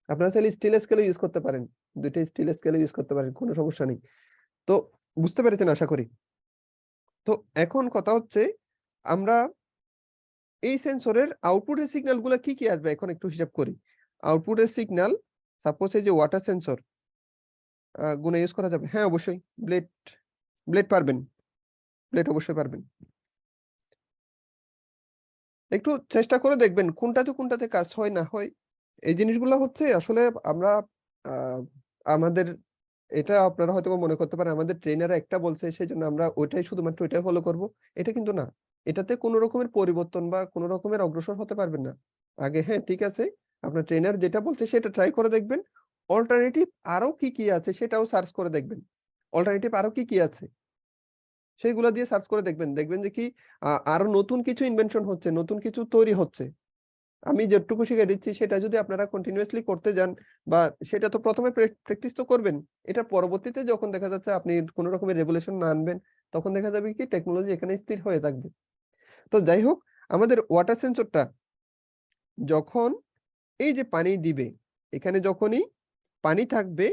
আপনারা চাইলে স্টিল স্কেলও ইউজ করতে পারেন। ২ টা স্টিল স্কেলও ইউজ করতে পারেন। কোন সমস্যা নেই। তো বুঝতে পেরেছেন আশা করি। তো এখন কথা হচ্ছে আমরা এই সেন্সরের আউটপুটের সিগন্যাল গুলা কি আসবে এখন একটু হিসাব করি। আউটপুটের সিগন্যাল সাপোজ এই যে ওয়াটার সেন্সর গুণা ইউজ করা যাবে? হ্যাঁ, অবশ্যই। ব্লেড, ব্লেড পারবেন। প্লেট অবশ্যই পারবেন। একটু চেষ্টা করে দেখবেন কোনটাতে কাজ হয় না হয়। এই জিনিসগুলা হচ্ছে আসলে আমরা আ আমাদের এটা আপনারা হয়তোবা মনে করতে পারেন আমাদের ট্রেনাররা একটা বলছে সেজন্য আমরা শুধুমাত্র ওইটাই ফলো করব। এটা কিন্তু না। এটাতে কোন রকমের পরিবর্তন বা কোন রকমের অগ্রসর হতে পারবেন না। আগে হ্যাঁ, ঠিক আছে। আপনার ট্রেনার যেটা বলছে সেটা ট্রাই করে দেখবেন। অল্টারনেটিভ আরো কি আছে সেটাও সার্চ করে দেখবেন। অল্টারনেটিভ আরো কি আছে? সেইগুলা দিয়ে সার্চ করে দেখবেন। দেখবেন যে কি আরো নতুন কিছু ইনভেনশন হচ্ছে, নতুন কিছু তৈরি হচ্ছে। আমি যেটুকু শিখাই দিচ্ছি সেটা যদি আপনারা কন্টিনিউয়াসলি করতে যান বা সেটা তো ১ম এ প্র্যাকটিস তো করবেন। এটা পরবর্তীতে যখন দেখা যাচ্ছে আপনি কোন রকমের রেভলিউশন না আনবেন, তখন দেখা যাবে কি টেকনোলজি এখানে স্থির হয়ে থাকবে। তো যাই হোক, আমাদের ওয়াটার সেন্সরটা যখন এই যে পানি দিবে, এখানে যখনই পানি থাকবে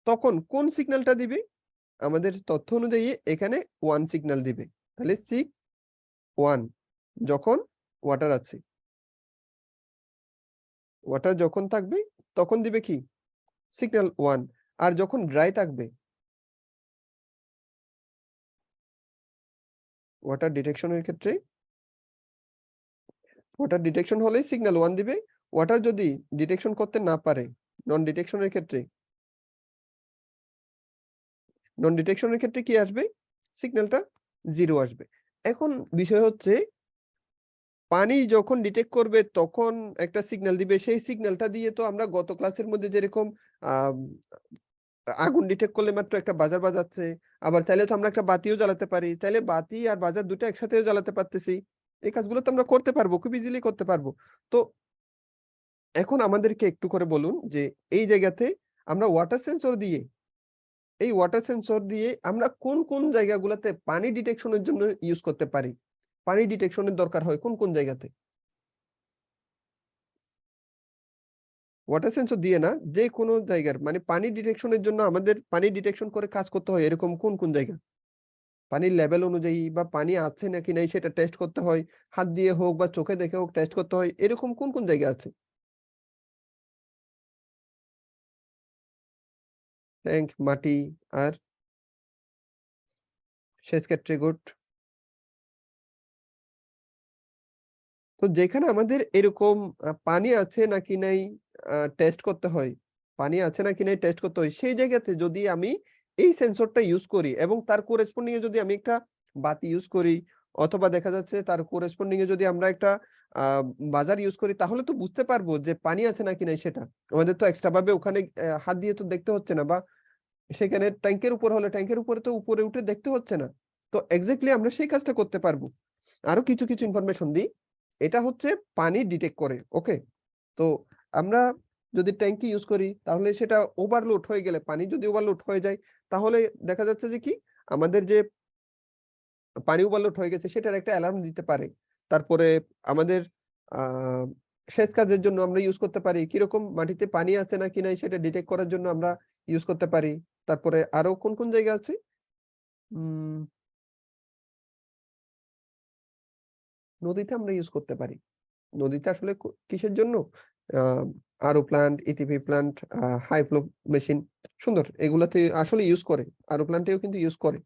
তখন কোন সিগন্যালটা দিবে? আমাদের তথ্য অনুযায়ী এখানে 1 সিগন্যাল দিবে। তাহলে 1 যখন ওয়াটার আছে। ওয়াটার যখন থাকবে তখন দিবে কি? সিগন্যাল 1 আর যখন ড্রাই থাকবে, ওয়াটার ডিটেকশন এর ক্ষেত্রে ওয়াটার ডিটেকশন হলেই সিগন্যাল 1 দিবে। ওয়াটার যদি ডিটেকশন করতে না পারে, নন ডিটেকশন এর ক্ষেত্রে নন ডিটেকশন এর ক্ষেত্রে কি আসবে? সিগন্যালটা 0 আসবে। এখন বিষয় হচ্ছে পানি যখন ডিটেক্ট করবে তখন একটা সিগন্যাল দিবে। সেই সিগন্যালটা দিয়ে তো আমরা গত ক্লাসের মধ্যে যেরকম আম আগুন ডিটেক্ট করলে মাত্র একটা বাজার বাজাচ্ছে। আবার চাইলে তো আমরা একটা বাতিও জ্বালাতে পারি। চাইলে বাতি আর বাজার ২ টা একসাথেও জ্বালাতে পারতেছি। এই কাজগুলো তো আমরা করতে পারবো। খুব ইজিলি করতে পারবো। তো এখন আমাদেরকে একটু করে বলুন যে এই জায়গাতে আমরা ওয়াটার সেন্সর দিয়ে আমরা কোন জায়গাগুলাতে পানি ডিটেকশন এর জন্য ইউস করতে পারি? পানি ডিটেকশন এর দরকার হয় কোন জায়গাতে? ওয়াটার সেন্সর দিয়ে না, যেকোনো জায়গার মানে পানি ডিটেকশন এর জন্য আমাদের পানি ডিটেকশন করে কাজ করতে হয় এরকম কোন জায়গা? পানির লেভেল অনুযায়ী বা পানি আছে নাকি নাই সেটা টেস্ট করতে হয়। হাত দিয়ে হোক বা চোখে দেখে হোক টেস্ট করতে হয়। এরকম কোন জায়গা আছে? ট্যাংক, মাটি আর সেচ ক্ষেত্রে গুড। তো যেখানে আমাদের এরকম পানি আছে নাকি নাই টেস্ট করতে হয়। পানি আছে নাকি নাই টেস্ট করতে হয়। সেই জায়গাতে যদি আমি এই সেন্সরটা ইউস করি এবং তার করেসপন্ডিং এ যদি আমি একটা বাতি ইউস করি অথবা দেখা যাচ্ছে তার করেসপন্ডিং এ যদি আমরা একটা আ বাজার ইউস করি তাহলে তো বুঝতে পারবো যে পানি আছে নাকি নাই সেটা। আমাদের তো এক্সট্রা ভাবে ওখানে হাত দিয়ে তো দেখতে হচ্ছে না বা সেখানে ট্যাংকের উপর হলে ট্যাংকের উপরে তো উপরে উঠে দেখতে হচ্ছে না। তো এক্সাক্টলি আমরা সেই কাজটা করতে পারবো। আরো কিছু ইনফরমেশন দিই। এটা হচ্ছে পানি ডিটেক্ট করে। ওকে? তো আমরা যদি ট্যাংকি ইউজ করি তাহলে সেটা ওভারলোড হয়ে গেলে পানি যদি ওভারলোড হয়ে যায় তাহলে দেখা যাচ্ছে যে কি আমাদের যে পানি ওভারলোড হয়ে গেছে সেটার একটা অ্যালার্ম দিতে পারে। তারপরে আমাদের আ সেচ কাজের জন্য আমরা ইউজ করতে পারি। কিরকম মাটিতে পানি আছে নাকি নাই সেটা ডিটেক্ট করার জন্য আমরা ইউজ করতে পারি। তারপরে আরো কোন জায়গা আছে? উম নদীতে আমরা ইউজ করতে পারি। নদীতে আসলে কিসের জন্য? আ আরও plant, ETP plant, high flow machine সুন্দর। এগুলাতে আসলে ইউজ করে। আরও প্লান্টেও কিন্তু ইউজ করে।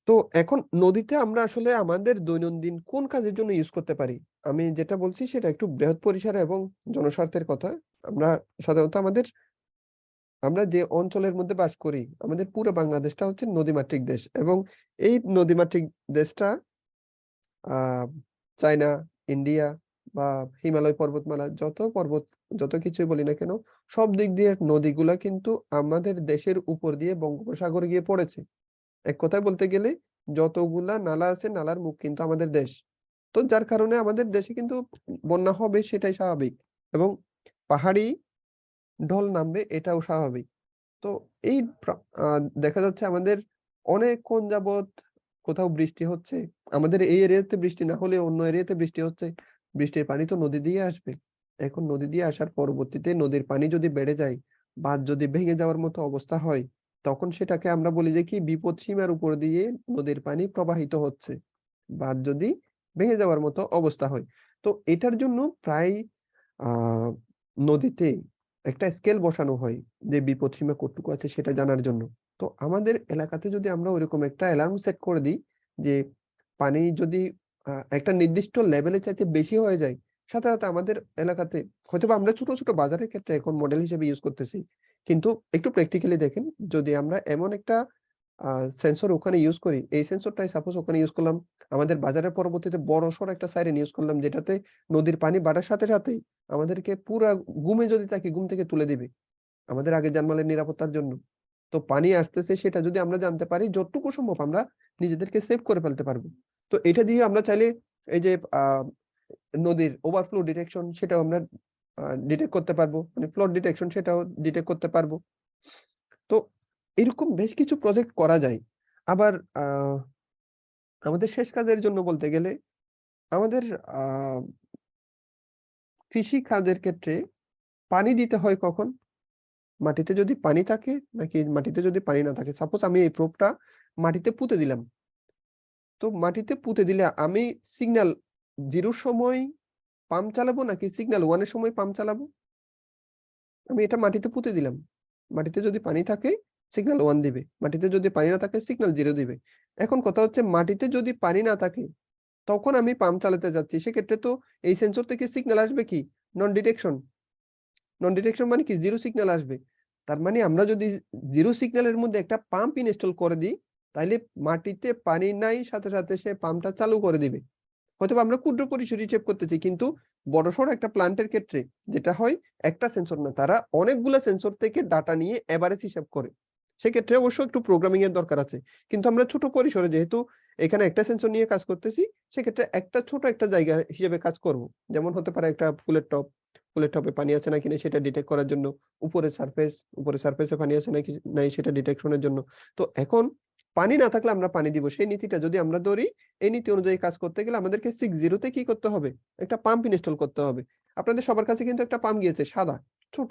তো এখন নদীতে আমরা আসলে আমাদের দৈনন্দিন কোন কাজের জন্য ইউজ করতে পারি? আমি যেটা বলছি সেটা একটু বৃহৎ পরিসরে এবং জনস্বার্থের কথা। আমরা সাধারণত আমরা যে অঞ্চলের মধ্যে বাস করি, আমাদের পুরো বাংলাদেশটা হচ্ছে নদীমাতৃক দেশ এবং এই নদীমাতৃক দেশটা আ চায়না, ইন্ডিয়া বা হিমালয় পর্বতমালা যত কিছুই বলি না কেন, সব দিক দিয়ে নদীগুলা কিন্তু আমাদের দেশের উপর দিয়ে বঙ্গোপসাগরে গিয়ে পড়েছে। এক কথায় বলতে গেলে যতগুলা নালা আছে নালার মুখ কিন্তু আমাদের দেশ। তো যার কারণে আমাদের দেশে কিন্তু বন্যা হবে সেটাই স্বাভাবিক এবং পাহাড়ি ঢল নামবে এটাও স্বাভাবিক। তো এই প্রা আ দেখা যাচ্ছে আমাদের অনেকক্ষণ যাবৎ কোথাও বৃষ্টি হচ্ছে। আমাদের এই এরিয়াতে বৃষ্টি না হলেও অন্য এরিয়াতে বৃষ্টি হচ্ছে। বৃষ্টির পানি তো নদী দিয়ে আসবে। এখন নদী দিয়ে আসার পরবর্তীতে নদীর পানি যদি বেড়ে যায়, বাঁধ যদি ভেঙে যাওয়ার মতো অবস্থা হয়, তখন সেটাকে আমরা বলি যে কি বিপদসীমার উপর দিয়ে নদীর পানি প্রবাহিত হচ্ছে। বাঁধ যদি ভেঙে যাওয়ার মতো অবস্থা হয়। তো এটার জন্য প্রায় আ নদীতে একটা স্কেল বসানো হয় যে বিপদসীমা কতটুকু আছে সেটা জানার জন্য। তো আমাদের এলাকাতে যদি আমরা ওইরকম একটা অ্যালার্ম সেট করে দিই যে পানি যদি একটা নির্দিষ্ট লেভেলের চাইতে বেশি হয়ে যায়, সাথে, সাথে আমাদের এলাকাতে হয়তোবা আমরা ছোট, ছোট বাজারের ক্ষেত্রে এখন মডেল হিসেবে ইউজ করতেছি। কিন্তু একটু প্র্যাকটিক্যালি দেখেন, যদি আমরা এমন একটা সেন্সর ওখানে ইউজ করি, এই সেন্সরটাই সাপোজ ওখানে ইউজ করলাম, আমাদের বাজারের পরবর্তীতে বড়সড় একটা সাইরেন ইউজ করলাম, যেটাতে নদীর পানি বাড়ার সাথে সাথেই আমাদেরকে পুরা ঘুমে যদি থাকি ঘুম থেকে তুলে দিবে। আমাদের আগে জানমালের নিরাপত্তার জন্য। তো পানি আসতেছে সেটা যদি আমরা জানতে পারি, যতটুকু সম্ভব আমরা নিজেদেরকে সেভ করে ফেলতে পারবো। তো এটা দিয়ে আমরা চাইলে এই যে নদীর ওভারফ্লো ডিটেকশন সেটাও আমরা ডিটেক্ট করতে পারবো। মানে ফ্লাড ডিটেকশন সেটাও ডিটেক্ট করতে পারবো। তো এরকম বেশ কিছু প্রজেক্ট করা যায়। আবার আমাদের শেষ কাজের জন্য বলতে গেলে আমাদের আ কৃষি কাজের ক্ষেত্রে পানি দিতে হয় কখন? মাটিতে যদি পানি থাকে নাকি মাটিতে যদি পানি না থাকে। সাপোজ আমি এই প্রোবটা মাটিতে পুঁতে দিলাম। তো মাটিতে পুঁতে দিলে আমি সিগন্যাল 0 র সময় পাম্প চালাবো নাকি সিগন্যাল 1 এর সময় পাম্প চালাবো? আমি এটা মাটিতে পুঁতে দিলাম। মাটিতে যদি পানি থাকে সিগন্যাল 1 দিবে। মাটিতে যদি পানি না থাকে সিগন্যাল 0 দিবে। এখন কথা হচ্ছে মাটিতে যদি পানি না থাকে তখন আমি পাম্প চালাতে যাচ্ছি। সেক্ষেত্রে তো এই সেন্সর থেকে সিগন্যাল আসবে কি? নন ডিটেকশন। নন ডিটেকশন মানে কি? 0 সিগন্যাল আসবে। তার মানে আমরা যদি 0 সিগন্যালের মধ্যে একটা পাম্প ইনস্টল করে দিই, তাইলে মাটিতে পানি নাই সাথে, সাথে সে পাম্পটা চালু করে দিবে। হয়তোবা আমরা ক্ষুদ্র পরিসরে হিসেব করতেছি, কিন্তু বড়সড় একটা প্ল্যান্টের ক্ষেত্রে যেটা হয়, একটা সেন্সর না, তারা অনেকগুলা সেন্সর থেকে ডাটা নিয়ে এভারেজ হিসাব করে। সেক্ষেত্রে অবশ্য একটু প্রোগ্রামিং এর দরকার আছে। কিন্তু আমরা ছোট পরিসরে যেহেতু এখানে একটা সেন্সর নিয়ে কাজ করতেছি, সেক্ষেত্রে একটা ছোট একটা জায়গা হিসেবে কাজ করব। যেমন হতে পারে একটা ফুলের টব। ফুলের টবে পানি আছে নাকি নাই সেটা ডিটেক্ট করার জন্য। উপরের সারফেসে পানি আছে নাকি নাই সেটা ডিটেকশনের জন্য। তো এখন পানি না থাকলে আমরা পানি দিব। সেই নীতিটা যদি আমরা ধরি, এই নীতি অনুযায়ী কাজ করতে গেলে আমাদেরকে 6 তে কি করতে হবে? একটা পাম্প ইনস্টল করতে হবে। আপনাদের সবার কাছে কিন্তু একটা পাম্প গিয়েছে সাদা, ছোট।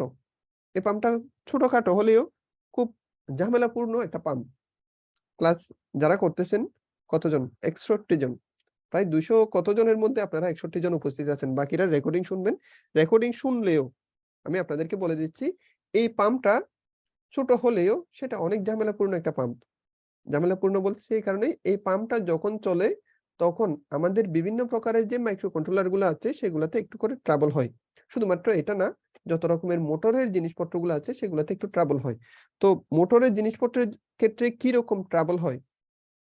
এই পাম্পটা ছোটখাটো হলেও খুব ঝামেলাপূর্ণ একটা পাম্প। ক্লাস যারা করতেছেন কতজন? ৬১ জন। প্রায় ২০০ কতজনের মধ্যে আপনারা ৬১ জন উপস্থিত আছেন। বাকিরা রেকর্ডিং শুনবেন। রেকর্ডিং শুনলেও আমি আপনাদেরকে বলে দিচ্ছি, এই পাম্পটা ছোট হলেও সেটা অনেক ঝামেলাপূর্ণ একটা পাম্প। ঝামেলাপূর্ণ বলতেছি এই কারণেই, এই পাম্পটা যখন চলে তখন আমাদের বিভিন্ন প্রকারের যে মাইক্রো কন্ট্রোলার গুলো আছে সেগুলাতে একটু করে ট্রাবল হয়। শুধুমাত্র এটা না, যত রকমের মোটরের জিনিসপত্রগুলো আছে সেগুলাতে একটু ট্রাবল হয়। তো মোটরের জিনিসপত্রের ক্ষেত্রে কি রকম ট্রাবল হয়?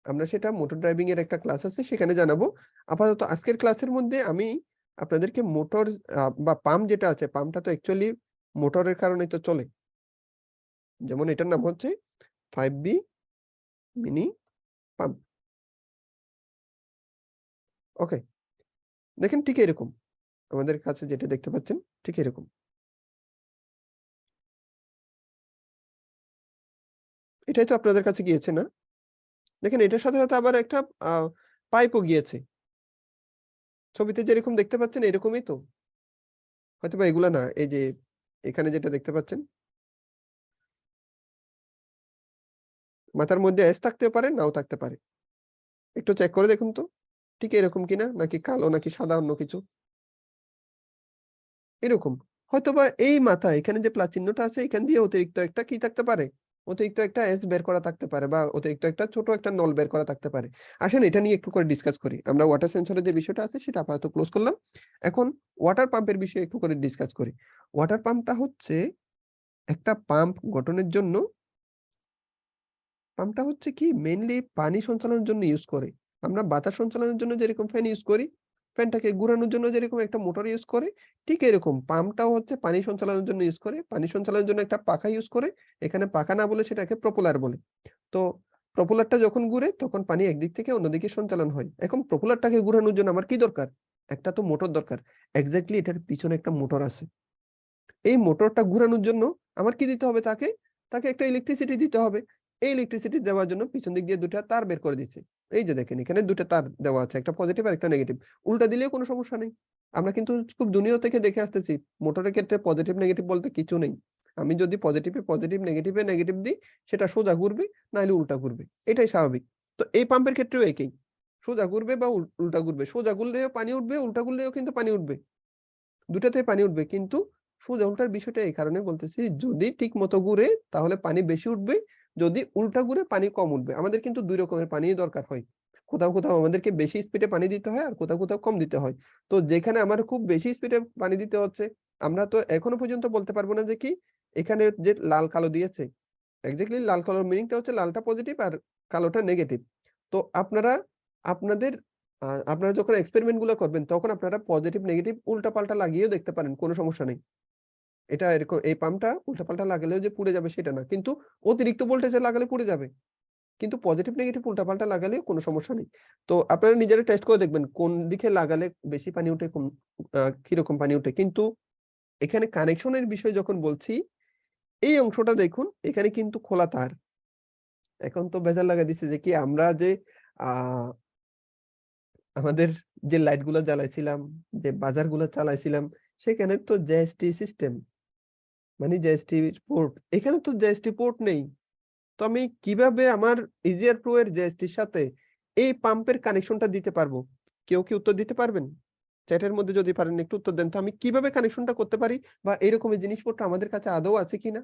আমরা সেটা মোটর ড্রাইভিং এর একটা ক্লাস আছে সেখানে জানাবো। আপাতত আজকের ক্লাসের মধ্যে আমি আপনাদেরকে মোটর বা পাম্প যেটা আছে, পাম্পটা তো অ্যাকচুয়ালি মোটরের কারণেই তো চলে। যেমন এটার নাম হচ্ছে 5B মিনি পাম্প। ওকে? দেখেন ঠিক এরকম। আমাদের কাছে যেটা দেখতে পাচ্ছেন ঠিক এরকম। এটাই তো আপনাদের কাছে গিয়েছে না? দেখেন এটার সাথে, সাথে আবার একটা আ পাইপও গিয়েছে। ছবিতে যেরকম দেখতে পাচ্ছেন এরকমই তো? হয়তোবা এগুলা না। এই যে এখানে যেটা দেখতে পাচ্ছেন, মাথার মধ্যে এস থাকতে পারে, নাও থাকতে পারে। একটু চেক করে দেখুন তো। ঠিক এরকম কিনা? নাকি কালো নাকি সাদা অন্য কিছু? এরকম। হয়তোবা এই মাথায় এখানে যে প্লাস চিহ্নটা আছে এখান দিয়ে অতিরিক্ত একটা কি থাকতে পারে? অতিরিক্ত একটা এস বের করা থাকতে পারে বা অতিরিক্ত একটা ছোট একটা নল বের করা থাকতে পারে। আসেন এটা নিয়ে একটু করে ডিসকাস করি। আমরা ওয়াটার সেন্সর এর যে বিষয়টা আছে সেটা আপাতত ক্লোজ করলাম। এখন ওয়াটার পাম্পের বিষয়ে একটু করে ডিসকাস করি। ওয়াটার পাম্পটা হচ্ছে একটা পাম্প গঠনের জন্য, পাম্পটা হচ্ছে কি মেইনলি পানি সঞ্চালনের জন্য ইউজ করে। আমরা বাতাস সঞ্চালনের জন্য যেরকম ফ্যান ইউজ করি, ফ্যানটাকে ঘুরানোর জন্য যেরকম একটা মোটর ইউজ করে, ঠিক এরকম পাম্পটাও হচ্ছে পানি সঞ্চালনের জন্য ইউজ করে। পানি সঞ্চালনের জন্য একটা পাখা ইউজ করে। এখানে পাখা না বলে সেটাকে প্রপেলার বলে। তো প্রপেলারটা যখন ঘুরে তখন পানি একদিক থেকে অন্যদিকে সঞ্চালন হয়। এখন প্রপেলারটাকে ঘুরানোর জন্য আমার কি দরকার? একটা তো মোটর দরকার। এক্সাক্টলি এটার পিছনে একটা মোটর আছে। এই মোটরটা ঘুরানোর জন্য আমার কি দিতে হবে তাকে? তাকে একটা ইলেকট্রিসিটি দিতে হবে। এই ইলেকট্রিসিটি দেওয়ার জন্য পিছন দিক দিয়ে ২ টা তার বের করে দিচ্ছি। এই যে দেখেন এখানে ২ টা তার দেওয়া আছে। একটা পজিটিভ আর একটা নেগেটিভ। উল্টা দিলেও কোনো সমস্যা নেই। আমরা কিন্তু খুব দুনিয়া থেকে দেখে আসতেছি। মোটরের ক্ষেত্রে পজিটিভ নেগেটিভ বলতে কিছু নেই। আমি যদি পজিটিভে পজিটিভ, নেগেটিভে নেগেটিভ দিই সেটা সোজা ঘুরবে, নাইলে উল্টা ঘুরবে। এটাই স্বাভাবিক। তো এই পাম্পের ক্ষেত্রেও একই। সোজা ঘুরবে বা উল্টা ঘুরবে। সোজা ঘুরলেও পানি উঠবে, উল্টা ঘুরলেও কিন্তু পানি উঠবে। ২ টাতেই পানি উঠবে। কিন্তু সোজা উল্টার বিষয়টা এই কারণে বলতেছি, যদি ঠিক মতো ঘুরে তাহলে পানি বেশি উঠবে। যদি উল্টা ঘুরে পানি কম উঠবে। আমাদের কিন্তু ২ রকমের পানিই দরকার হয়। কোথাও আমাদেরকে বেশি স্পিডে পানি দিতে হয় আর কোথাও কম দিতে হয়। তো যেখানে আমার খুব বেশি স্পিডে পানি দিতে হচ্ছে, আমরা তো এখনো পর্যন্ত বলতে পারব না যে কি এখানে যে লাল কালো দিয়েছে, এক্সাক্টলি লাল কালোর মিনিংটা হচ্ছে লালটা পজিটিভ আর কালোটা নেগেটিভ। তো আপনাদের আপনারা যখন এক্সপেরিমেন্ট গুলো করবেন তখন আপনারা পজিটিভ নেগেটিভ উল্টা-পাল্টা লাগিয়েও দেখতে পারেন। কোন সমস্যা নেই। এটা এরকম এই পাম্পটা উল্টা-পাল্টা লাগালেও যে পুড়ে যাবে সেটা না। কিন্তু অতিরিক্ত ভোল্টেজে লাগালে পুড়ে যাবে। কিন্তু পজিটিভ নেগেটিভ উল্টা-পাল্টা লাগালেও কোনো সমস্যা নেই। তো আপনারা নিজেরা টেস্ট করে দেখবেন কোন দিকে লাগালে বেশি পানি উঠে কিরকম পানি উঠে। কিন্তু এখানে কানেকশন এর বিষয় যখন বলছি, এই অংশটা দেখুন এখানে কিন্তু খোলা তার। এখন তো ভেজাল লাগায় দিছে যে কি আমরা যে আ আমাদের যে লাইট গুলা জ্বালাইছিলাম, যে বাজার গুলা চালাইছিলাম, সেখানে তো JST সিস্টেম মানে JST পোর্ট। এখানে তো JST পোর্ট নেই। তো আমি কিভাবে আমার ইজিয়ার প্রো এর JST-র সাথে এই পাম্পের কানেকশনটা দিতে পারবো? কেউ কি উত্তর দিতে পারবেন? চ্যাটের মধ্যে যদি পারেন একটু উত্তর দেন তো আমি কিভাবে কানেকশনটা করতে পারি বা এরকমের জিনিসপত্র আমাদের কাছে আদৌ আছে কিনা?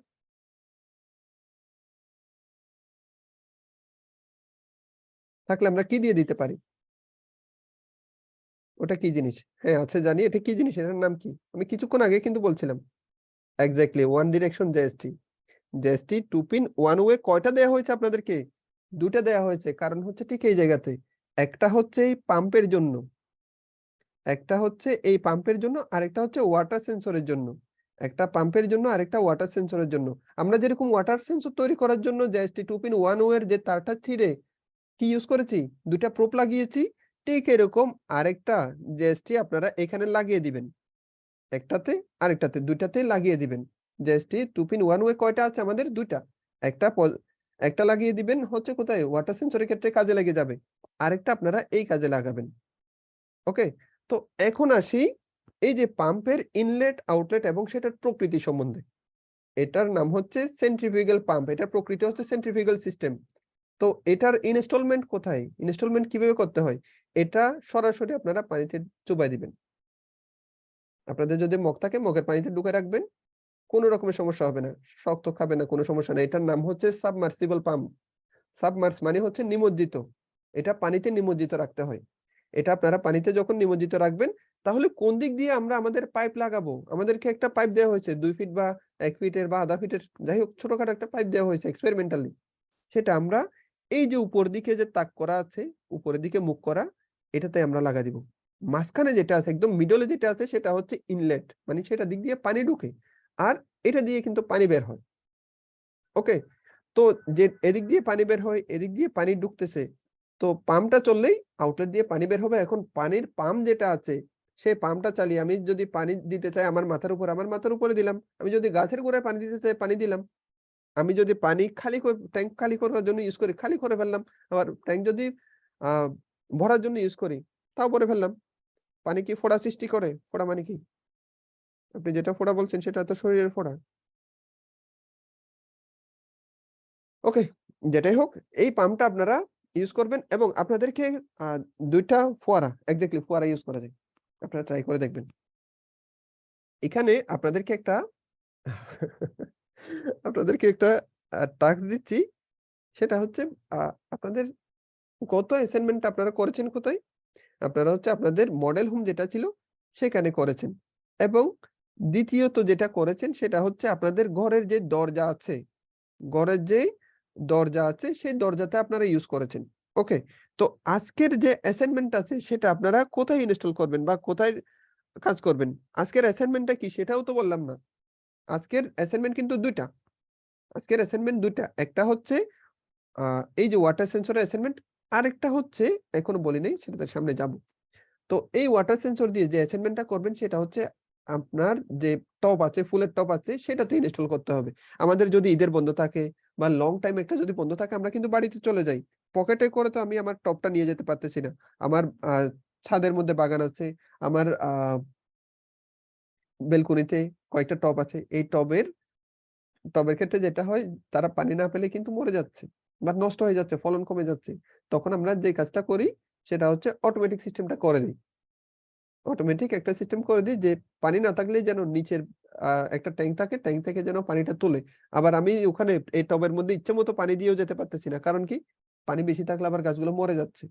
থাকলে আমরা কি দিয়ে দিতে পারি? ওটা কি জিনিস? হ্যাঁ, আছে জানি। এটা কি জিনিস? এটার নাম কি? আমি কিছুক্ষণ আগে কিন্তু বলছিলাম। Exactly one direction JST। JST 2 pin 1 way কয়টা দেয়া হয়েছে আপনাদেরকে? ২ টা দেয়া হয়েছে। কারণ হচ্ছে ঠিক এই জায়গাতে। একটা হচ্ছে এই পাম্পের জন্য, একটা হচ্ছে এই পাম্পের জন্য, আরেকটা হচ্ছে ওয়াটার সেন্সরের জন্য। একটা পাম্পের জন্য, আরেকটা ওয়াটার সেন্সরের জন্য। আমরা যেরকম ওয়াটার সেন্সর তৈরি করার জন্য JST 2 পিন 1 ওয়ে এর যে তারটা ছিঁড়ে কি ইউজ করেছি? ২ টা প্রোব লাগিয়েছি। ঠিক এরকম আরেকটা JST আপনারা এখানে লাগিয়ে দিবেন। একটাতে আরেকটাতে ২ টাতেই লাগিয়ে দিবেন। JST 2 পিন 1 ওয়ে কয়টা আছে আমাদের? ২ টা। একটা প একটা লাগিয়ে দিবেন হচ্ছে কোথায়? ওয়াটার সেন্সরের ক্ষেত্রে কাজে লেগে যাবে। আরেকটা আপনারা এই কাজে লাগাবেন। ওকে? তো এখন আসি এই যে পাম্পের ইনলেট, আউটলেট এবং সেটার প্রকৃতি সম্বন্ধে। এটার নাম হচ্ছে সেন্ট্রিফুগাল পাম্প। এটার প্রকৃতি হচ্ছে সেন্ট্রিফুগাল সিস্টেম। তো এটার ইনস্টলমেন্ট কোথায়? ইনস্টলমেন্ট কিভাবে করতে হয়? এটা সরাসরি আপনারা পানিতে চুবাই দিবেন। আপনাদের যদি মগ থাকে মগের পানিতে ডুকায় রাখবেন। কোন রকমের সমস্যা হবে না। শক্ত খাবে না, কোন সমস্যা নাই। এটার নাম হচ্ছে সাবমার্সিবল পাম্প। সাবমার্স মানে হচ্ছে নিমজ্জিত। এটা পানিতে নিমজ্জিত রাখতে হয়। এটা আপনারা পানিতে যখন নিমজ্জিত রাখবেন, তাহলে কোন দিক দিয়ে আমরা আমাদের পাইপ লাগাবো? আমাদেরকে একটা পাইপ দেওয়া হয়েছে ২ ফিট বা ১ ফিটের বা ০.৫ ফিটের যাই হোক ছোটখাটো একটা পাইপ দেওয়া হয়েছে এক্সপেরিমেন্টালি। সেটা আমরা এই যে উপর দিকে যে তাক করা আছে, উপরের দিকে মুখ করা, এটাতে আমরা লাগা দিব। মাঝখানে যেটা আছে একদম মিডলে যেটা আছে সেটা হচ্ছে ইনলেট। মানে সেটা দিক দিয়ে পানি ঢুকে। আর এটা দিয়ে কিন্তু পানি বের হয়। ওকে? তো যে এদিক দিয়ে পানি বের হয়, এদিক দিয়ে পানি ঢুকতেছে। তো পাম্পটা চললেই আউটলেট দিয়ে পানি বের হবে। এখন পানির পাম্প যেটা আছে, সেই পাম্পটা চালিয়ে আমি যদি পানি দিতে চাই আমার মাথার উপর, আমার মাথার উপরে দিলাম। আমি যদি গাছের গোড়ায় পানি দিতে চাই, পানি দিলাম। আমি যদি পানি ট্যাংক খালি করার জন্য ইউজ করি, খালি করে ফেললাম। আবার ট্যাংক যদি আ ভরার জন্য ইউজ করি, তাও করে ফেললাম। পানি কি ফোঁড়া সৃষ্টি করে? ফোঁড়া মানে কি? আপনি যেটা ফোঁড়া বলছেন সেটা তো শরীরের ফোঁড়া। ওকে, যেটাই হোক এই পাম্পটা আপনারা ইউজ করবেন এবং আপনাদেরকে আ ২ টা ফোয়ারা এক্সাক্টলি ফোয়ারা ইউজ করা যায়। আপনারা ট্রাই করে দেখবেন। এখানে আপনাদেরকে একটা আপনাদেরকে একটা টাস্ক দিচ্ছি। সেটা হচ্ছে আ আপনাদের গত অ্যাসাইনমেন্ট আপনারা করেছেন কোথায়? আপনারা হচ্ছে আপনাদের মডেল হোম যেটা ছিল সেখানে করেছেন। এবং দ্বিতীয়ত যেটা করেছেন সেটা হচ্ছে আপনাদের ঘরের যে দরজা আছে, ঘরের যে দরজা আছে সেই দরজাতে আপনারা ইউজ করেছেন। ওকে? তো আজকের যে অ্যাসাইনমেন্ট আছে সেটা আপনারা কোথায় ইনস্টল করবেন বা কোথায় কাজ করবেন? আজকের অ্যাসাইনমেন্টটা কি সেটাও তো বললাম না। আজকের অ্যাসাইনমেন্ট কিন্তু ২ টা। আজকের অ্যাসাইনমেন্ট ২ টা। একটা হচ্ছে আ এই যে ওয়াটার সেন্সরের অ্যাসাইনমেন্ট, আরেকটা হচ্ছে এখনো বলি নাই সেটাতে সামনে যাব। তো এই ওয়াটার সেন্সর দিয়ে যে অ্যাসাইনমেন্টটা করবেন সেটা হচ্ছে আপনার যে টব আছে, ফুলের টব আছে সেটাতে ইনস্টল করতে হবে। আমাদের যদি ঈদের বন্ধ থাকে বা লং টাইম একটা যদি বন্ধ থাকে আমরা কিন্তু বাড়িতে চলে যাই। পকেটে করে তো আমি আমার টবটা নিয়ে যেতে পারতেছি না। আমার ছাদের মধ্যে বাগান আছে। আমার বেলকনিতে কয়েকটা টব আছে। এই টবের ক্ষেত্রে যেটা হয় তারা পানি না পেলে কিন্তু মরে যাচ্ছে বা নষ্ট হয়ে যাচ্ছে, ফলন কমে যাচ্ছে। তখন আমরা যে কাজটা করি সেটা হচ্ছে অটোমেটিক সিস্টেমটা করে দেই। অটোমেটিক একটা সিস্টেম করে দিই যে পানি না থাকলেই যেন নিচের একটা ট্যাঙ্ক থাকে, ট্যাঙ্ক থেকে যেন পানিটা তোলে। আবার আমি ওখানে এই টবের মধ্যে ইচ্ছেমতো পানি দিয়েও যেতে পারতেছি না। কারণ কি? পানি বেশি থাকলে আবার গাছগুলো মরে যাচ্ছে।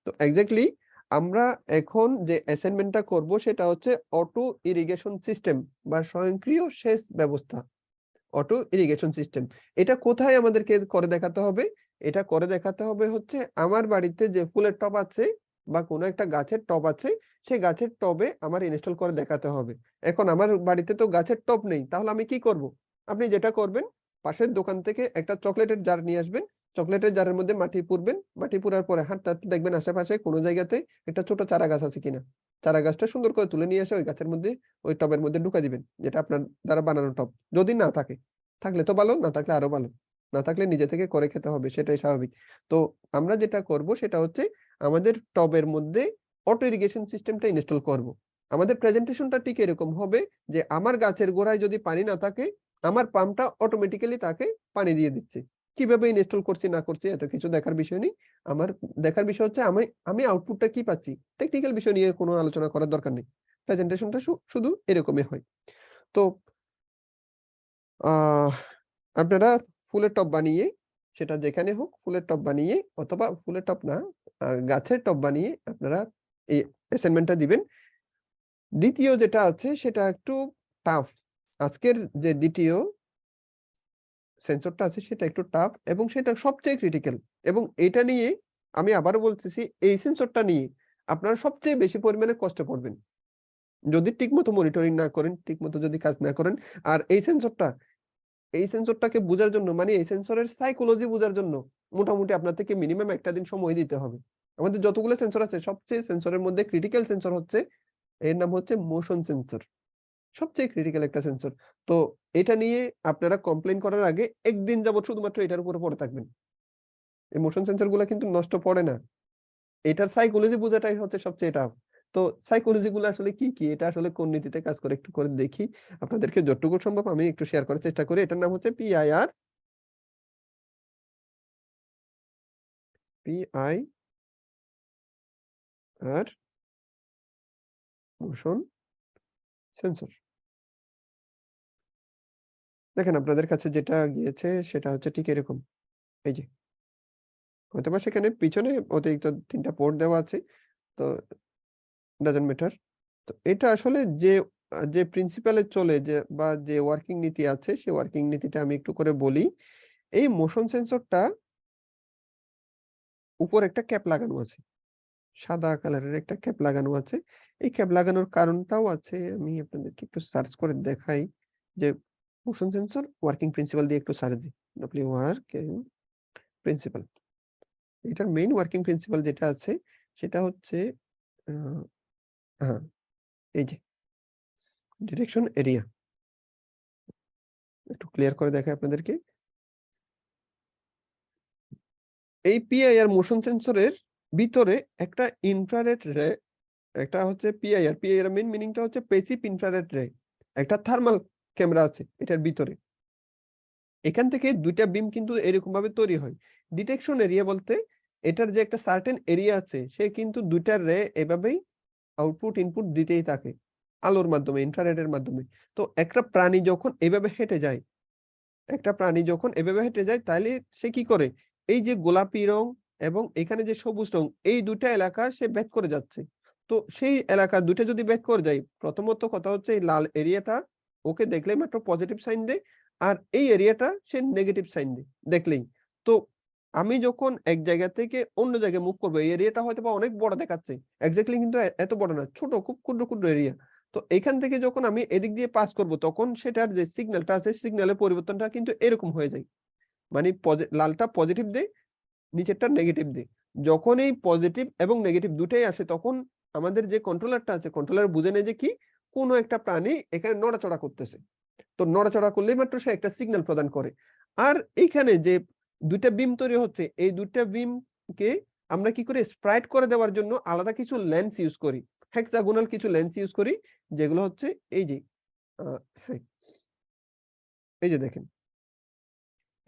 তো এক্সাক্টলি আমরা এখন যে অ্যাসাইনমেন্টটা করব সেটা হচ্ছে অটো ইরিগেশন সিস্টেম বা স্বয়ংক্রিয় সেচ ব্যবস্থা। Auto irrigation system. এটা কোথায় আমাদেরকে করে দেখাতে হবে? এটা করে দেখাতে হবে হচ্ছে আমার বাড়িতে যে ফুলের টব আছে বা কোনো একটা গাছের টব আছে, সেই গাছের টবে আমার ইনস্টল করে দেখাতে হবে। এখন আমার বাড়িতে তো গাছের টব নেই। তাহলে আমি কি করব? আপনি যেটা করবেন, পাশের দোকান থেকে একটা চকোলেটের জার নিয়ে আসবেন। চকোলেটের জারের মধ্যে মাটি পুরবেন। মাটি পুরার পরে হাঁটতে, হাঁটতে দেখবেন আশেপাশে কোনো জায়গাতে একটা ছোট চারা গাছ আছে কিনা। চারা গাছটা সুন্দর করে তুলে নিয়ে এসে ওই গাছের মধ্যে, ওই টবের মধ্যে ঢুকাই দিবেন। যেটা আপনার দ্বারা বানানো টব। যদি না থাকে। থাকলে তো ভালো, না থাকলে আরো ভালো। না থাকলে নিজে থেকে করে খেতে হবে, সেটাই স্বাভাবিক। তো আমরা যেটা করব সেটা হচ্ছে আমাদের টবের মধ্যে অটো ইরিগেশন সিস্টেমটা ইনস্টল করব। আমাদের প্রেজেন্টেশনটা ঠিক এরকম হবে যে আমার গাছের গোড়ায় যদি পানি না থাকে, আমার পাম্পটা অটোমেটিক্যালি তাকে পানি দিয়ে দিচ্ছে। কিভাবে ইনস্টল করছি না করছি এত কিছু দেখার বিষয় নেই। আমার দেখার বিষয় হচ্ছে আমি আমি আউটপুটটা কি পাচ্ছি। টেকনিক্যাল বিষয় নিয়ে কোনো আলোচনা করার দরকার নেই। প্রেজেন্টেশনটা শুধু এরকমই হয়। তো আহ আপনারা ফুলের টব বানিয়ে, সেটা যেখানে হোক ফুলের টব বানিয়ে অথবা ফুলের টব না, গাছের টব বানিয়ে আপনারা এই অ্যাসাইনমেন্টটা দিবেন। দ্বিতীয় যেটা আছে সেটা একটু টাফ। আজকের যে দ্বিতীয় সেন্সরটা আছে সেটা একটু টাফ এবং সেটা সবচেয়ে ক্রিটিক্যাল এবং এটা নিয়ে আমি আবারও বলতেছি, এই সেন্সরটা নিয়ে আপনারা সবচেয়ে বেশি পরিমাণে কষ্টে পড়বেন। যদি ঠিকমতো মনিটরিং না করেন, ঠিকমতো যদি কাজ না করেন। আর এই সেন্সরটাকে বুঝার জন্য মানে এই সেন্সরের সাইকোলজি বুঝার জন্য মোটামুটি আপনার থেকে মিনিমাম একটা দিন সময় দিতে হবে। আমাদের যতগুলো সেন্সর আছে সবচেয়ে সেন্সরের মধ্যে ক্রিটিক্যাল সেন্সর হচ্ছে, এর নাম হচ্ছে মোশন সেন্সর। সবচেয়ে ক্রিটিক্যাল একটা সেন্সর। তো এটা নিয়ে আপনারা কমপ্লেইন করার আগে ১ দিন যাবত শুধুমাত্র এটার উপরে পড়ে থাকবেন। এই মোশন সেন্সর গুলা কিন্তু নষ্ট পড়ে না। এটার সাইকোলজি বোঝাটাই হচ্ছে সবচেয়ে টাফ। তো সাইকোলজি গুলো আসলে কি, কি? এটা আসলে কোন নীতিতে কাজ করে একটু করে দেখি। আপনাদেরকে যতটুকু সম্ভব আমি একটু শেয়ার করার চেষ্টা করি। এটার নাম হচ্ছে পিআইআর মোশন সেন্সর। দেখেন আপনাদের কাছে যেটা গিয়েছে সেটা হচ্ছে ঠিক এরকম। এই যে হয়তোবা সেখানে পিছনে অতিরিক্ত ৩ টা পোর্ট দেওয়া আছে। তো ডাজন্ট ম্যাটার। তো এটা আসলে যে প্রিন্সিপাল এ চলে যে বা যে ওয়ার্কিং নীতি আছে সেই ওয়ার্কিং নীতিটা আমি একটু করে বলি। এই মোশন সেন্সরটা উপরে একটা ক্যাপ লাগানো আছে। সাদা কালারের একটা ক্যাপ লাগানো আছে। এই ক্যাপ লাগানোর কারণটাও আছে। আমি আপনাদেরকে একটু সার্চ করে দেখাই যে মোশন সেন্সর ওয়ার্কিং প্রিন্সিপাল দিয়ে একটু সার্চ দিই। Working principal. এটার মেইন ওয়ার্কিং প্রিন্সিপাল যেটা আছে সেটা হচ্ছে আ হ্যাঁ, এই যে ডিরেকশন এরিয়া। একটু ক্লিয়ার করে দেখাই আপনাদেরকে। এই পিআইআর মোশন সেন্সরের ভিতরে একটা ইনফ্রারেড রে, একটা হচ্ছে পিআইআর। পিআইআর মেইন মিনিংটা হচ্ছে প্যাসিভ ইনফ্রারেড রে। একটা থার্মাল ক্যামেরা আছে এটার ভিতরে। এখান থেকে ২ টা বিম কিন্তু এরকমভাবে তৈরি হয়। ডিটেকশন এরিয়া বলতে এটার যে একটা সার্টেন এরিয়া আছে সে কিন্তু ২ টা রে এভাবেই আউটপুট ইনপুট দিতেই থাকে। আলোর মাধ্যমে, ইনফ্রারেড এর মাধ্যমে। তো একটা প্রাণী যখন এভাবে হেঁটে যায়, একটা প্রাণী যখন এভাবে হেঁটে যায় তাইলে সে কি করে? এই যে গোলাপি রং এবং এখানে যে সবুজ রং, এই ২ টা এলাকা সে ভেদ করে যাচ্ছে। তো সেই এলাকা ২ টা যদি ভেদ করে যায়, প্রথমত কথা হচ্ছে এই লাল এরিয়াটা ওকে দেখলেই মাত্র পজিটিভ সাইন দেয়। আর এই এরিয়াটা সে নেগেটিভ সাইন দেয় দেখলেই। তো আমি যখন এক জায়গা থেকে অন্য জায়গায় মুভ করব, এই এরিয়াটা হয়তোবা অনেক বড় দেখাচ্ছে। এক্সাক্টলি কিন্তু এত বড় না। ছোট খুব ক্ষুদ্র, ক্ষুদ্র এরিয়া। তো এখান থেকে যখন আমি এদিক দিয়ে পাস করব তখন সেটার যে সিগন্যালটা আছে সিগন্যালের পরিবর্তনটা কিন্তু এরকম হয়ে যায়। মানে লালটা পজিটিভ দেয়, নিচেরটা নেগেটিভ দেয়। যখন এই পজিটিভ এবং নেগেটিভ দুটাই আসে তখন আমাদের যে কন্ট্রোলারটা আছে কন্ট্রোলার বুঝে নেয় যে কি কোন একটা প্রাণী এখানে নড়াচড়া করতেছে। তো নড়াচড়া করলেই মাত্র সে একটা সিগন্যাল প্রদান করে। আর এইখানে যে ২ টা বিম তৈরি হচ্ছে এই ২ টা বিমকে আমরা কি করি স্প্রাইট করে দেওয়ার জন্য আলাদা কিছু লেন্স ইউজ করি। হেক্সাগোনাল কিছু লেন্স ইউজ করি যেগুলো হচ্ছে এই যে আ হ্যাঁ, এই যে দেখেন।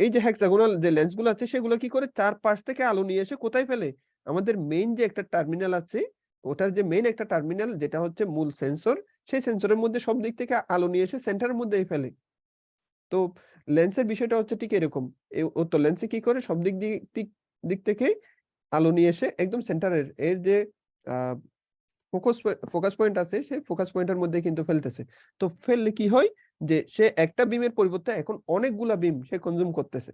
এই যে হেক্সাগোনাল যে লেন্স গুলো আছে সেগুলো কি করে চারপাশ থেকে আলো নিয়ে এসে কোথায় ফেলে? আমাদের মেইন যে একটা টার্মিনাল আছে, ওটার যে মেইন একটা টার্মিনাল যেটা হচ্ছে মূল সেন্সর, সেই সেন্সরের মধ্যে সব দিক থেকে আলো নিয়ে এসে সেন্টারের মধ্যেই ফেলে। তো লেন্সের বিষয়টা হচ্ছে ঠিক এরকম। ও তো লেন্সে কি করে সব দিক থেকে আলো নিয়ে এসে একদম সেন্টারের এর যে আ ফোকাস পয়েন্ট আছে সেই ফোকাস পয়েন্টের মধ্যে কিন্তু ফেলতেছে। তো ফেললে কি হয় যে সে একটা বিমের পরিবর্তে এখন অনেকগুলা বিম সে কনজিউম করতেছে।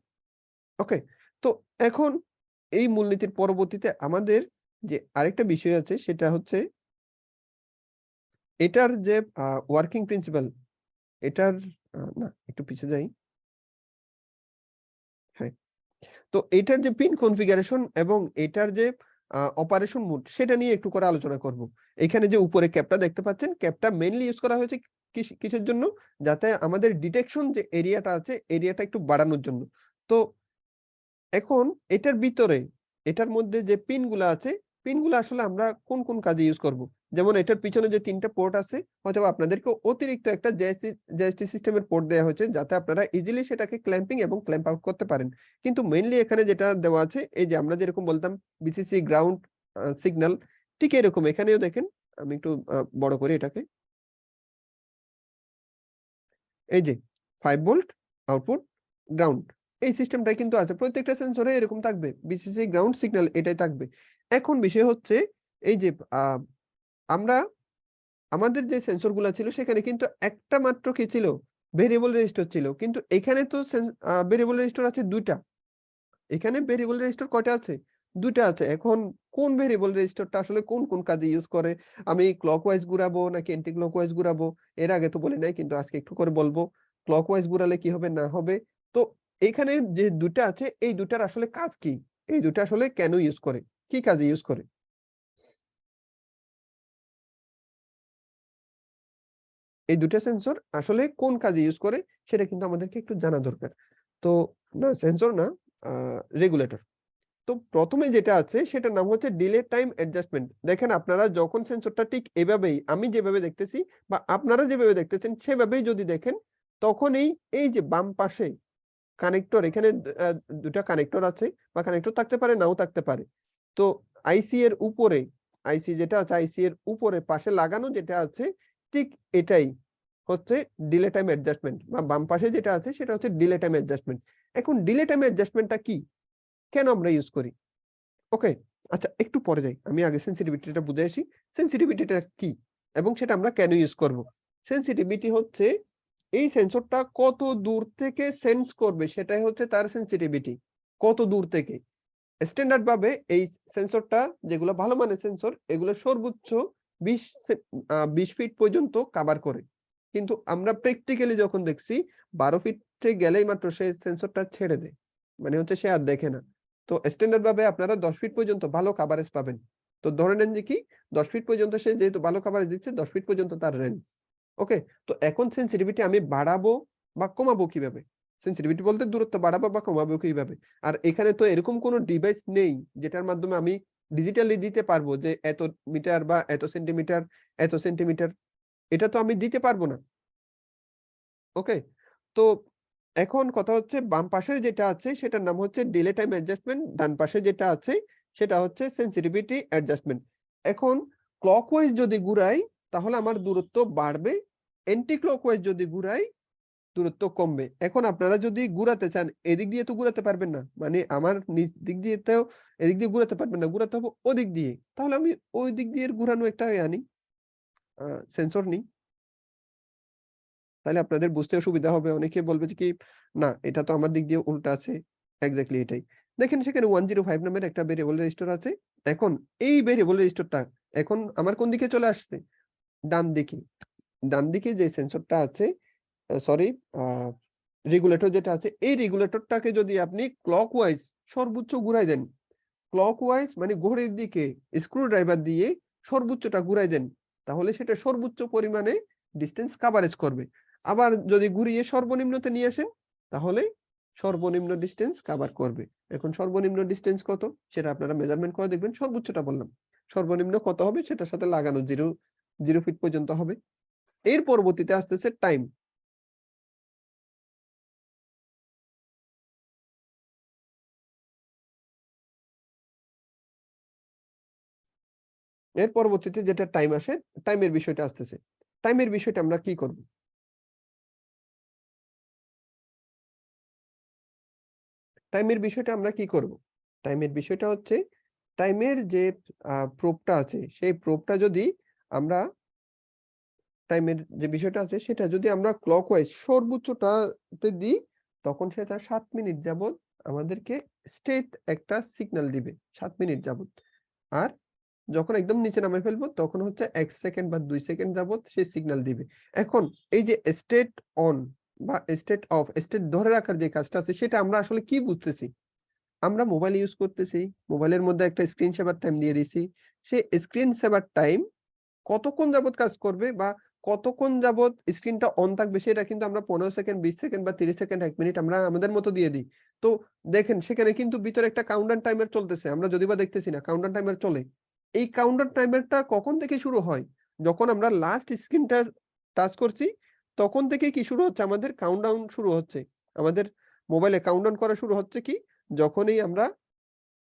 ওকে? তো এখন এই মূলনীতির পরবর্তীতে আমাদের যে আরেকটা বিষয় আছে সেটা হচ্ছে এটার যে ওয়ার্কিং প্রিন্সিপাল এটার না একটু পিছে যাই। হ্যাঁ। তো এটার যে পিন কনফিগারেশন এবং এটার যে অপারেশন মোড সেটা নিয়ে একটু করে আলোচনা করব। এখানে যে উপরে ক্যাপটা দেখতে পাচ্ছেন, ক্যাপটা মেইনলি ইউস করা হয়েছে কিসের জন্য? যাতে আমাদের ডিটেকশন যে এরিয়াটা আছে, এরিয়াটা একটু বাড়ানোর জন্য। তো এখন এটার ভিতরে, এটার মধ্যে যে পিনগুলা আছে, পিনগুলা আসলে আমরা কোন কাজে ইউস করব? যেমন এটার পিছনে যে ৩ টা পোর্ট আছে, হয়তোবা আপনাদেরকে অতিরিক্ত একটা জেএসটি সিস্টেমের পোর্ট দেয়া হয়েছে, যাতে আপনারা ইজিলি সেটাকে ক্ল্যাম্পিং এবং ক্ল্যাম্প আউট করতে পারেন। কিন্তু মেইনলি এখানে যেটা দেওয়া আছে, এই যে আমরা যেরকম বলতাম বিসিসি গ্রাউন্ড সিগন্যাল, ঠিক এরকম এখানেও দেখেন, আমি একটু বড় করি এটাকে। এই যে 5 ভোল্ট আউটপুট গ্রাউন্ড এই সিস্টেমটাই কিন্তু আছে। প্রত্যেকটা সেন্সরে এরকম থাকবে। বিসিসি গ্রাউন্ড সিগন্যাল এটাই থাকবে। এখন বিষয় হচ্ছে এই যে আ আমরা আমাদের যে সেন্সর গুলা ছিল সেখানে কিন্তু একটা মাত্র কি ছিল? ভেরিয়েবল রেজিস্টর ছিল। কিন্তু এখানে তো ভেরিয়েবল রেজিস্টর আছে ২ টা। এখানে ভেরিয়েবল রেজিস্টর কয়টা আছে? ২ টা আছে। এখন কোন ভেরিয়েবল রেজিস্টরটা আসলে কোন কাজে ইউস করে? আমি ক্লকওয়াইজ ঘুরাবো নাকি এন্টি ক্লকওয়াইজ ঘুরাবো? এর আগে তো বলি নাই কিন্তু আজকে একটু করে বলব। ক্লকওয়াইজ ঘুরালে কি হবে না হবে? তো এইখানে যে ২ টা আছে এই ২ টার আসলে কাজ কি? এই ২ টা আসলে কেন ইউস করে? কি কাজে ইউস করে? এই ২ টা সেন্সর আসলে কোন কাজে ইউস করে সেটা কিন্তু আমাদেরকে একটু জানা দরকার। তো না সেন্সর না আ রেগুলেটর। তো ১ম এ যেটা আছে সেটার নাম হচ্ছে ডিলে টাইম অ্যাডজাস্টমেন্ট। দেখেন আপনারা যখন সেন্সরটা ঠিক এভাবেই আমি যেভাবে দেখতেছি বা আপনারা যেভাবে দেখতেছেন সেভাবেই যদি দেখেন, তখন এই যে বাম পাশে কানেক্টর এখানে ২ টা কানেক্টর আছে বা কানেক্টর থাকতে পারে নাও থাকতে পারে। তো আইসি এর উপরে আইসি যেটা আছে আইসি এর উপরে পাশে লাগানো যেটা আছে ঠিক এটাই হচ্ছে ডিলে টাইম অ্যাডজাস্টমেন্ট বা বাম পাশে যেটা আছে সেটা হচ্ছে ডিলে টাইম অ্যাডজাস্টমেন্ট। এখন ডিলে টাইম অ্যাডজাস্টমেন্টটা কি? কেন আমরা ইউস করি? ওকে। আচ্ছা একটু পরে যাই। আমি আগে সেনসিটিভিটিটা বুঝে আসি। সেনসিটিভিটিটা কি? এবং সেটা আমরা কেন ইউস করব? সেনসিটিভিটি হচ্ছে এই সেন্সরটা কত দূর থেকে সেন্স করবে সেটাই হচ্ছে তার সেনসিটিভিটি। কত দূর থেকে। স্ট্যান্ডার্ড ভাবে এই সেন্সরটা যেগুলো ভালো মানের সেন্সর এগুলো সর্বোচ্চ ২০ সে ২০ ফিট পর্যন্ত কভার করে। কিন্তু আমরা প্র্যাকটিক্যালি যখন দেখছি ১২ ফিটে গেলেই মাত্র সে সেন্সরটা ছেড়ে দেয়। মানে হচ্ছে সে আর দেখে না। তো স্ট্যান্ডার্ড ভাবে আপনারা ১০ ফিট পর্যন্ত ভালো কভারেজ পাবেন। তো ধরে নেন যে কি ১০ ফিট পর্যন্ত সে যেহেতু ভালো কভারেজ দিচ্ছে ১০ ফিট পর্যন্ত তার রেঞ্জ। ওকে? তো এখন সেনসিটিভিটি আমি বাড়াবো বা কমাবো কিভাবে? সেনসিটিভিটি বলতে দূরত্ব বাড়াবো বা কমাবো কিভাবে? আর এখানে তো এরকম কোনো ডিভাইস নেই যেটার মাধ্যমে আমি ডিজিটালি দিতে পারবো যে এত মিটার বা এত সেন্টিমিটার এটা তো আমি দিতে পারবো না। ওকে? তো এখন কথা হচ্ছে বাম পাশের যেটা আছে সেটার নাম হচ্ছে ডিলে টাইম অ্যাডজাস্টমেন্ট। ডান পাশে যেটা আছে সেটা হচ্ছে সেনসিটিভিটি অ্যাডজাস্টমেন্ট। এখন ক্লকওয়াইজ যদি ঘুরাই তাহলে আমার দূরত্ব বাড়বে। এন্টি ক্লকওয়াইজ যদি ঘুরাই দূরত্ব কমবে। এখন আপনারা যদি ঘুরাতে চান, এদিক দিয়ে তো ঘুরাতে পারবেন না। মানে আমার নিচ দিক দিয়ে তো এদিক দিয়ে ঘুরাতে পারবেন না। ঘুরাতে হবে ওদিক দিয়ে। তাহলে আমি ওই দিক দিয়ে ঘুরানো একটা আনি, আ সেন্সর নিই। তাহলে আপনাদের বুঝতেও সুবিধা হবে। অনেকে বলবে যে কি, "না, এটা তো আমার দিক দিয়ে উল্টা আছে।" এক্সাক্টলি এটাই। দেখেন সেখানে 105 নামের একটা ভেরিয়েবল রেজিস্টার আছে। এখন এই ভেরিয়েবল রেজিস্টারটা এখন আমার কোন দিকে চলে আসছে? ডান দিকে। ডান দিকে যে সেন্সরটা আছে সরি আ রেগুলেটর যেটা আছে, এই রেগুলেটরটাকে যদি আপনি ক্লকওয়াইজ সর্বোচ্চ ঘুরায় দেন, ক্লকওয়াইজ মানে ঘড়ির দিকে স্ক্রু ড্রাইভার দিয়ে সর্বোচ্চটা ঘুরায় দেন, তাহলে সেটা সর্বোচ্চ পরিমাণে ডিসট্যান্স কভারেজ করবে। আবার যদি ঘুরিয়ে সর্বনিম্নতে নিয়ে আসেন, তাহলে সর্বনিম্ন ডিসট্যান্স কভার করবে। এখন সর্বনিম্ন ডিসট্যান্স কত? সেটা আপনারা মেজারমেন্ট করে দেখবেন। সর্বোচ্চটা বললাম। সর্বনিম্ন কত হবে? সেটার সাথে লাগানো 0 ফিট পর্যন্ত হবে। এর পরবর্তীতে আসতেছে টাইম। এর পরবর্তীতে যেটা টাইম আসে, টাইমের বিষয়টা আসতেছে। টাইমের বিষয়টা আমরা কি করব? টাইমের বিষয়টা আমরা কি করব? টাইমের বিষয়টা হচ্ছে টাইমের যে প্রোবটা আছে সেই প্রোবটা যদি আমরা টাইমের যে বিষয়টা আছে সেটা যদি আমরা ক্লকওয়াইজ সর্বোচ্চটাতে দিই, তখন সেটা ৭ মিনিট যাবৎ আমাদেরকে স্ট্রেইট একটা সিগন্যাল দিবে ৭ মিনিট যাবৎ। আর যখন একদম নিচে নামিয়ে ফেলবো তখন হচ্ছে ১ সেকেন্ড বা ২ সেকেন্ড যাবৎ সে সিগন্যাল দিবে। এখন এই যে স্টেট অন বা স্টেট অফ, স্টেট ধরে রাখার যে কাজটা আছে সেটা আমরা আসলে কি বুঝতেছি? আমরা মোবাইল ইউজ করতেছি। মোবাইলের মধ্যে একটা স্ক্রিন সেভার টাইম দিয়ে দিছি। সেই স্ক্রিন সেভার টাইম কতক্ষণ যাবত কাজ করবে বা কতক্ষণ যাবত স্ক্রিনটা অন থাকবে সেটা কিন্তু আমরা ১৫ সেকেন্ড, ২০ সেকেন্ড বা ৩০ সেকেন্ড, ১ মিনিট আমরা আমাদের মতো দিয়ে দিই। তো দেখেন সেখানে কিন্তু ভিতরে একটা কাউন্টডাউন টাইমার চলতেছে। আমরা যদিবা দেখতেছি না, কাউন্টডাউন টাইমার চলে। এই কাউন্টডাউন টাইমারটা কখন থেকে শুরু হয়? যখন আমরা লাস্ট স্ক্রিনটা টাচ করছি, তখন থেকেই কি শুরু হচ্ছে? আমাদের কাউন্টডাউন শুরু হচ্ছে। আমাদের মোবাইলে কাউন্টডাউন করা শুরু হচ্ছে কি? যখনই আমরা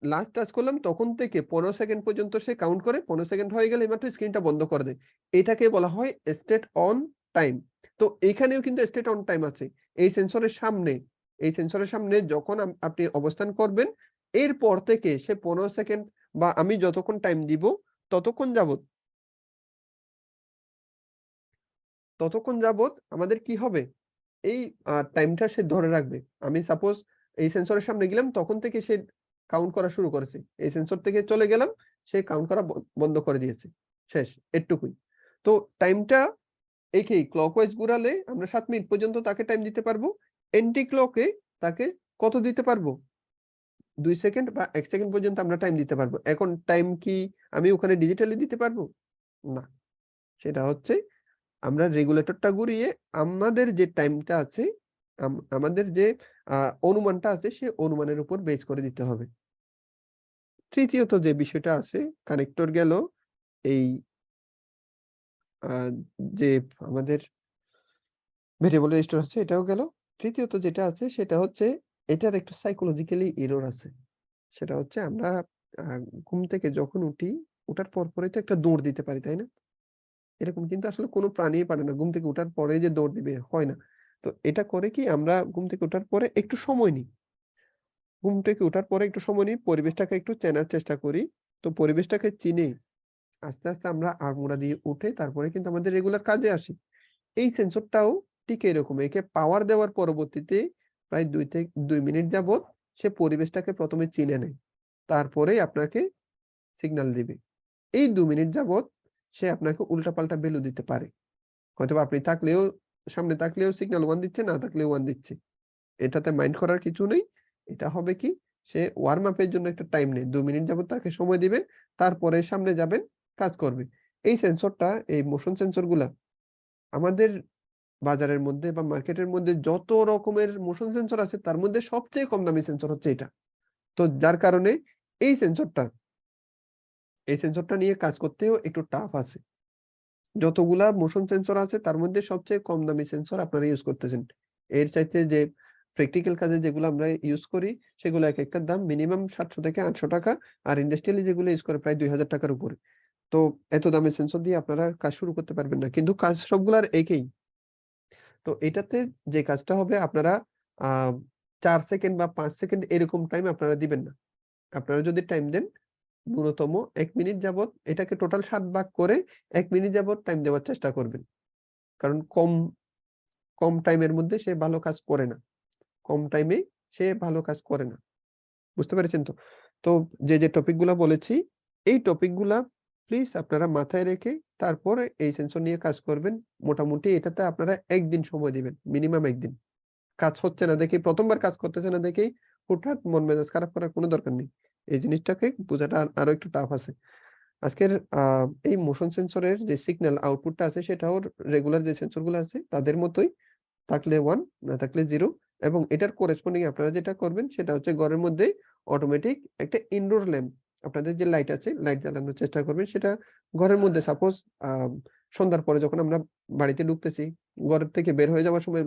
লাস্ট টাচ করলাম তখন থেকে ১৫ সেকেন্ড পর্যন্ত সে কাউন্ট করে ১৫ সেকেন্ড হয়ে গেলে মাত্র স্ক্রিনটা বন্ধ করে দেয়। এটাকে বলা হয় স্টেট অন টাইম। তো এখানেও কিন্তু স্টেট অন টাইম আছে। এই সেন্সরের সামনে, এই সেন্সরের সামনে যখন আপনি অবস্থান করবেন, এরপর থেকে সে ১৫ সেকেন্ড বা আমি যতক্ষণ টাইম দিব ততক্ষণ যাবত ততক্ষণ যাবত আমাদের কি হবে? এই টাইমটা সে ধরে রাখবে। আমি সাপোজ এই সেন্সরের সামনে গেলাম তখন থেকে সে কাউন্ট করা শুরু করেছে। এই সেন্সর থেকে চলে গেলাম, সে কাউন্ট করা বন্ধ করে দিয়েছে। শেষ, এটুকুই। তো টাইমটা একেই ক্লকওয়াইজ ঘুরালে আমরা ৭ মিনিট পর্যন্ত তাকে টাইম দিতে পারবো। এন্টি ক্লকে তাকে কত দিতে পারবো? ২ সেকেন্ড বা ১ সেকেন্ড পর্যন্ত আমরা টাইম দিতে পারবো। এখন টাইম কি আমি ওখানে ডিজিটালি দিতে পারবো? না। সেটা হচ্ছে আমরা রেগুলেটরটা ঘুরিয়ে আমাদের যে টাইমটা আছে, আমাদের যে আ অনুমানটা আছে সে অনুমানের উপর বেস করে দিতে হবে। তৃতীয়ত যে বিষয়টা আছে কানেক্টর গেল এই আ যে আমাদের ভেরিয়েবল রেজিস্টার আছে এটাও গেল। তৃতীয়ত যেটা আছে সেটা হচ্ছে এটার একটু সাইকোলজিক্যালি এরর আছে। সেটা হচ্ছে আমরা আ ঘুম থেকে যখন উঠি, উঠার পরপরই তো একটা দৌড় দিতে পারি, তাই না? এরকম কিন্তু আসলে কোন প্রাণীই পারে না। ঘুম থেকে উঠার পরেই যে দৌড় দিবে, হয় না। তো এটা করে কি আমরা ঘুম থেকে উঠার পরে একটু সময় নিই। ঘুম থেকে উঠার পরে একটু সময় নিই, পরিবেশটাকে একটু চেনার চেষ্টা করি। তো পরিবেশটাকে চিনে আস্তে, আস্তে আমরা আড়মোড়া দিয়ে উঠে তারপরে কিন্তু আমাদের রেগুলার কাজে আসি। এই সেন্সরটাও ঠিক এরকম। একে পাওয়ার দেওয়ার পরবর্তীতে প্রায় ২ মিনিট যাবৎ সে পরিবেশটাকে ১ম এ চিনে নেয়। তারপরেই আপনাকে সিগন্যাল দিবে। এই ২ মিনিট যাবৎ সে আপনাকে উল্টাপাল্টা ভ্যালু দিতে পারে। হয়তোবা আপনি থাকলেও সামনে থাকলেও সিগন্যাল 1 দিচ্ছে, না থাকলেও 1 দিচ্ছে। এটাতে মাইন্ড করার কিছু নেই। এটা হবে কি সে ওয়ার্ম আপ এর জন্য একটা টাইম নেয়। ২ মিনিট যাবত তাকে সময় দিবেন। তারপরে সামনে যাবেন, কাজ করবে। এই সেন্সরটা এই মোশন সেন্সর গুলা আমাদের বাজারের মধ্যে বা মার্কেটের মধ্যে যত রকমের মোশন সেন্সর আছে তার মধ্যে সবচেয়ে কম দামি সেন্সর হচ্ছে এটা। তো যার কারণে এই সেন্সরটা এই সেন্সরটা নিয়ে কাজ করতেও একটু টাফ আছে। যতগুলা মোশন সেন্সর আছে তার মধ্যে সবচেয়ে কম দামি সেন্সর আপনারা ইউজ করতেছেন। এর চাইতে যে প্র্যাকটিক্যাল কাজে যেগুলো আমরা ইউজ করি সেগুলো একেকটার দাম মিনিমাম ৳৭০০-৮০০ আর ইন্ডাস্ট্রিয়ালি যেগুলো ইউজ করে প্রায় ৳২,০০০ র উপরে। তো এত দামের সেন্সর দিয়ে আপনারা কাজ শুরু করতে পারবেন না। কিন্তু কাজ সবগুলার একই। তো এটাতে যে কাজটা হবে আপনারা আ ৪ সেকেন্ড বা ৫ সেকেন্ড এরকম টাইম আপনারা দিবেন না। আপনারা যদি টাইম দেন ন্যূনতম ১ মিনিট যাবত এটাকে টোটাল ৭ ভাগ করে ১ মিনিট যাবত টাইম দেওয়ার চেষ্টা করবেন। কারণ কম টাইমের মধ্যে সে ভালো কাজ করে না। কম টাইমে সে ভালো কাজ করে না। বুঝতে পেরেছেন তো? তো যে টপিক গুলা বলেছি, এই টপিক গুলা প্লিজ আপনারা মাথায় রেখে তারপরে এই সেন্সর নিয়ে কাজ করবেন। মোটামুটি এটাতে আপনারা ১ দিন সময় দিবেন। মিনিমাম ১ দিন। কাজ হচ্ছে না দেখেই ১ম বার কাজ করতেছে না দেখেই হুটহাট মন মেজাজ খারাপ করার কোন দরকার নেই। এই জিনিসটাকে বোঝাটা আরো একটু টাফ আছে। আজকের এই মোশন সেন্সরের যে সিগন্যাল আউটপুটটা আছে সেটাও রেগুলার যে সেন্সর গুলো আছে তাদের মতোই থাকলে 1 না থাকলে 0 এবং এটার করেসপন্ডিং আপনারা যেটা করবেন সেটা হচ্ছে ঘরের মধ্যে অটোমেটিক একটা ইনডোর ল্যাম্প আপনাদের যে লাইট আছে লাইট জ্বালানোর চেষ্টা করবেন সেটা ঘরের মধ্যে সাপোজ আ সন্ধ্যার পরে যখন আমরা বাড়িতে ঢুকতেছি, ঘরের থেকে বের হয়ে যাওয়ার সময়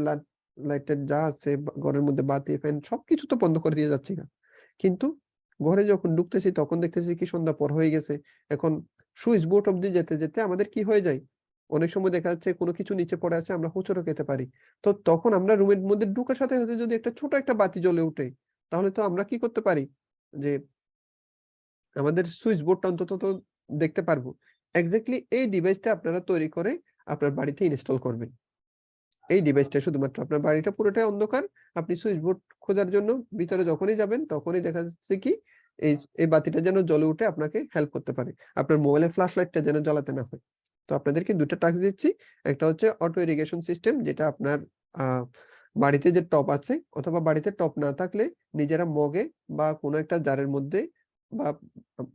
লাইটের যা আছে ঘরের মধ্যে বাতি, ফ্যান সবকিছু তো বন্ধ করে দিয়ে যাচ্ছি না। কিন্তু ঘরে যখন ঢুকতেছি তখন দেখতেছি কি সন্ধ্যা পর হয়ে গেছে। এখন সুইচ বোর্ড অব্দি যেতে, যেতে আমাদের কি হয়ে যায়? অনেক সময় দেখা যাচ্ছে কোনো কিছু নিচে পড়ে আছে আমরা হোঁচটও খেতে পারি। তো তখন আমরা রুমের মধ্যে ঢুকার সাথে, সাথে যদি একটা ছোট একটা বাতি জ্বলে উঠে, তাহলে তো আমরা কি করতে পারি? যে আমাদের সুইচ বোর্ডটা অন্তত তো দেখতে পারবো। এক্সাক্টলি এই ডিভাইসটা আপনারা তৈরি করে আপনার বাড়িতে ইনস্টল করবেন। এই ডিভাইসটা শুধুমাত্র আপনার বাড়িটা পুরোটাই অন্ধকার। আপনি সুইচ বোর্ড খোঁজার জন্য ভিতরে যখনই যাবেন তখনই দেখা যাচ্ছে কি এই এই বাতিটা যেন জ্বলে উঠে আপনাকে হেল্প করতে পারে। আপনার মোবাইলের ফ্ল্যাশ লাইটটা যেন জ্বালাতে না হয়। তো আপনাদেরকে ২ টা টাস্ক দিচ্ছি। একটা হচ্ছে অটো ইরিগেশন সিস্টেম যেটা আপনার আ বাড়িতে যে টব আছে অথবা বাড়িতে টব না থাকলে নিজেরা মগে বা কোনো একটা জারের মধ্যে বা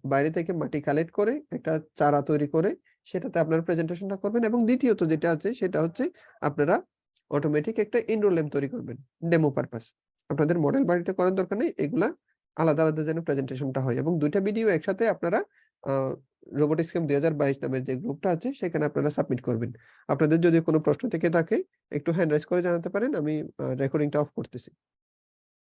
বাইরে থেকে মাটি কালেক্ট করে একটা চারা তৈরি করে সেটাতে আপনারা প্রেজেন্টেশনটা করবেন এবং দ্বিতীয়ত যেটা আছে সেটা হচ্ছে আপনারা অটোমেটিক একটা ইনডোর ল্যাম্প তৈরি করবেন। Demo purpose. আপনাদের মডেল বাড়িতে করার দরকার নেই। এগুলা আলাদা, আলাদা যেন প্রেজেন্টেশনটা হয় এবং ২ টা ভিডিও একসাথে আপনারা আ রোবোটিক্স ক্যাম্প ২০২২ নামের যে গ্রুপটা আছে সেখানে আপনারা সাবমিট করবেন। আপনাদের যদি কোনো প্রশ্ন থেকে থাকে একটু হ্যান্ড রাইজ করে জানাতে পারেন। আমি রেকর্ডিংটা অফ করতেছি।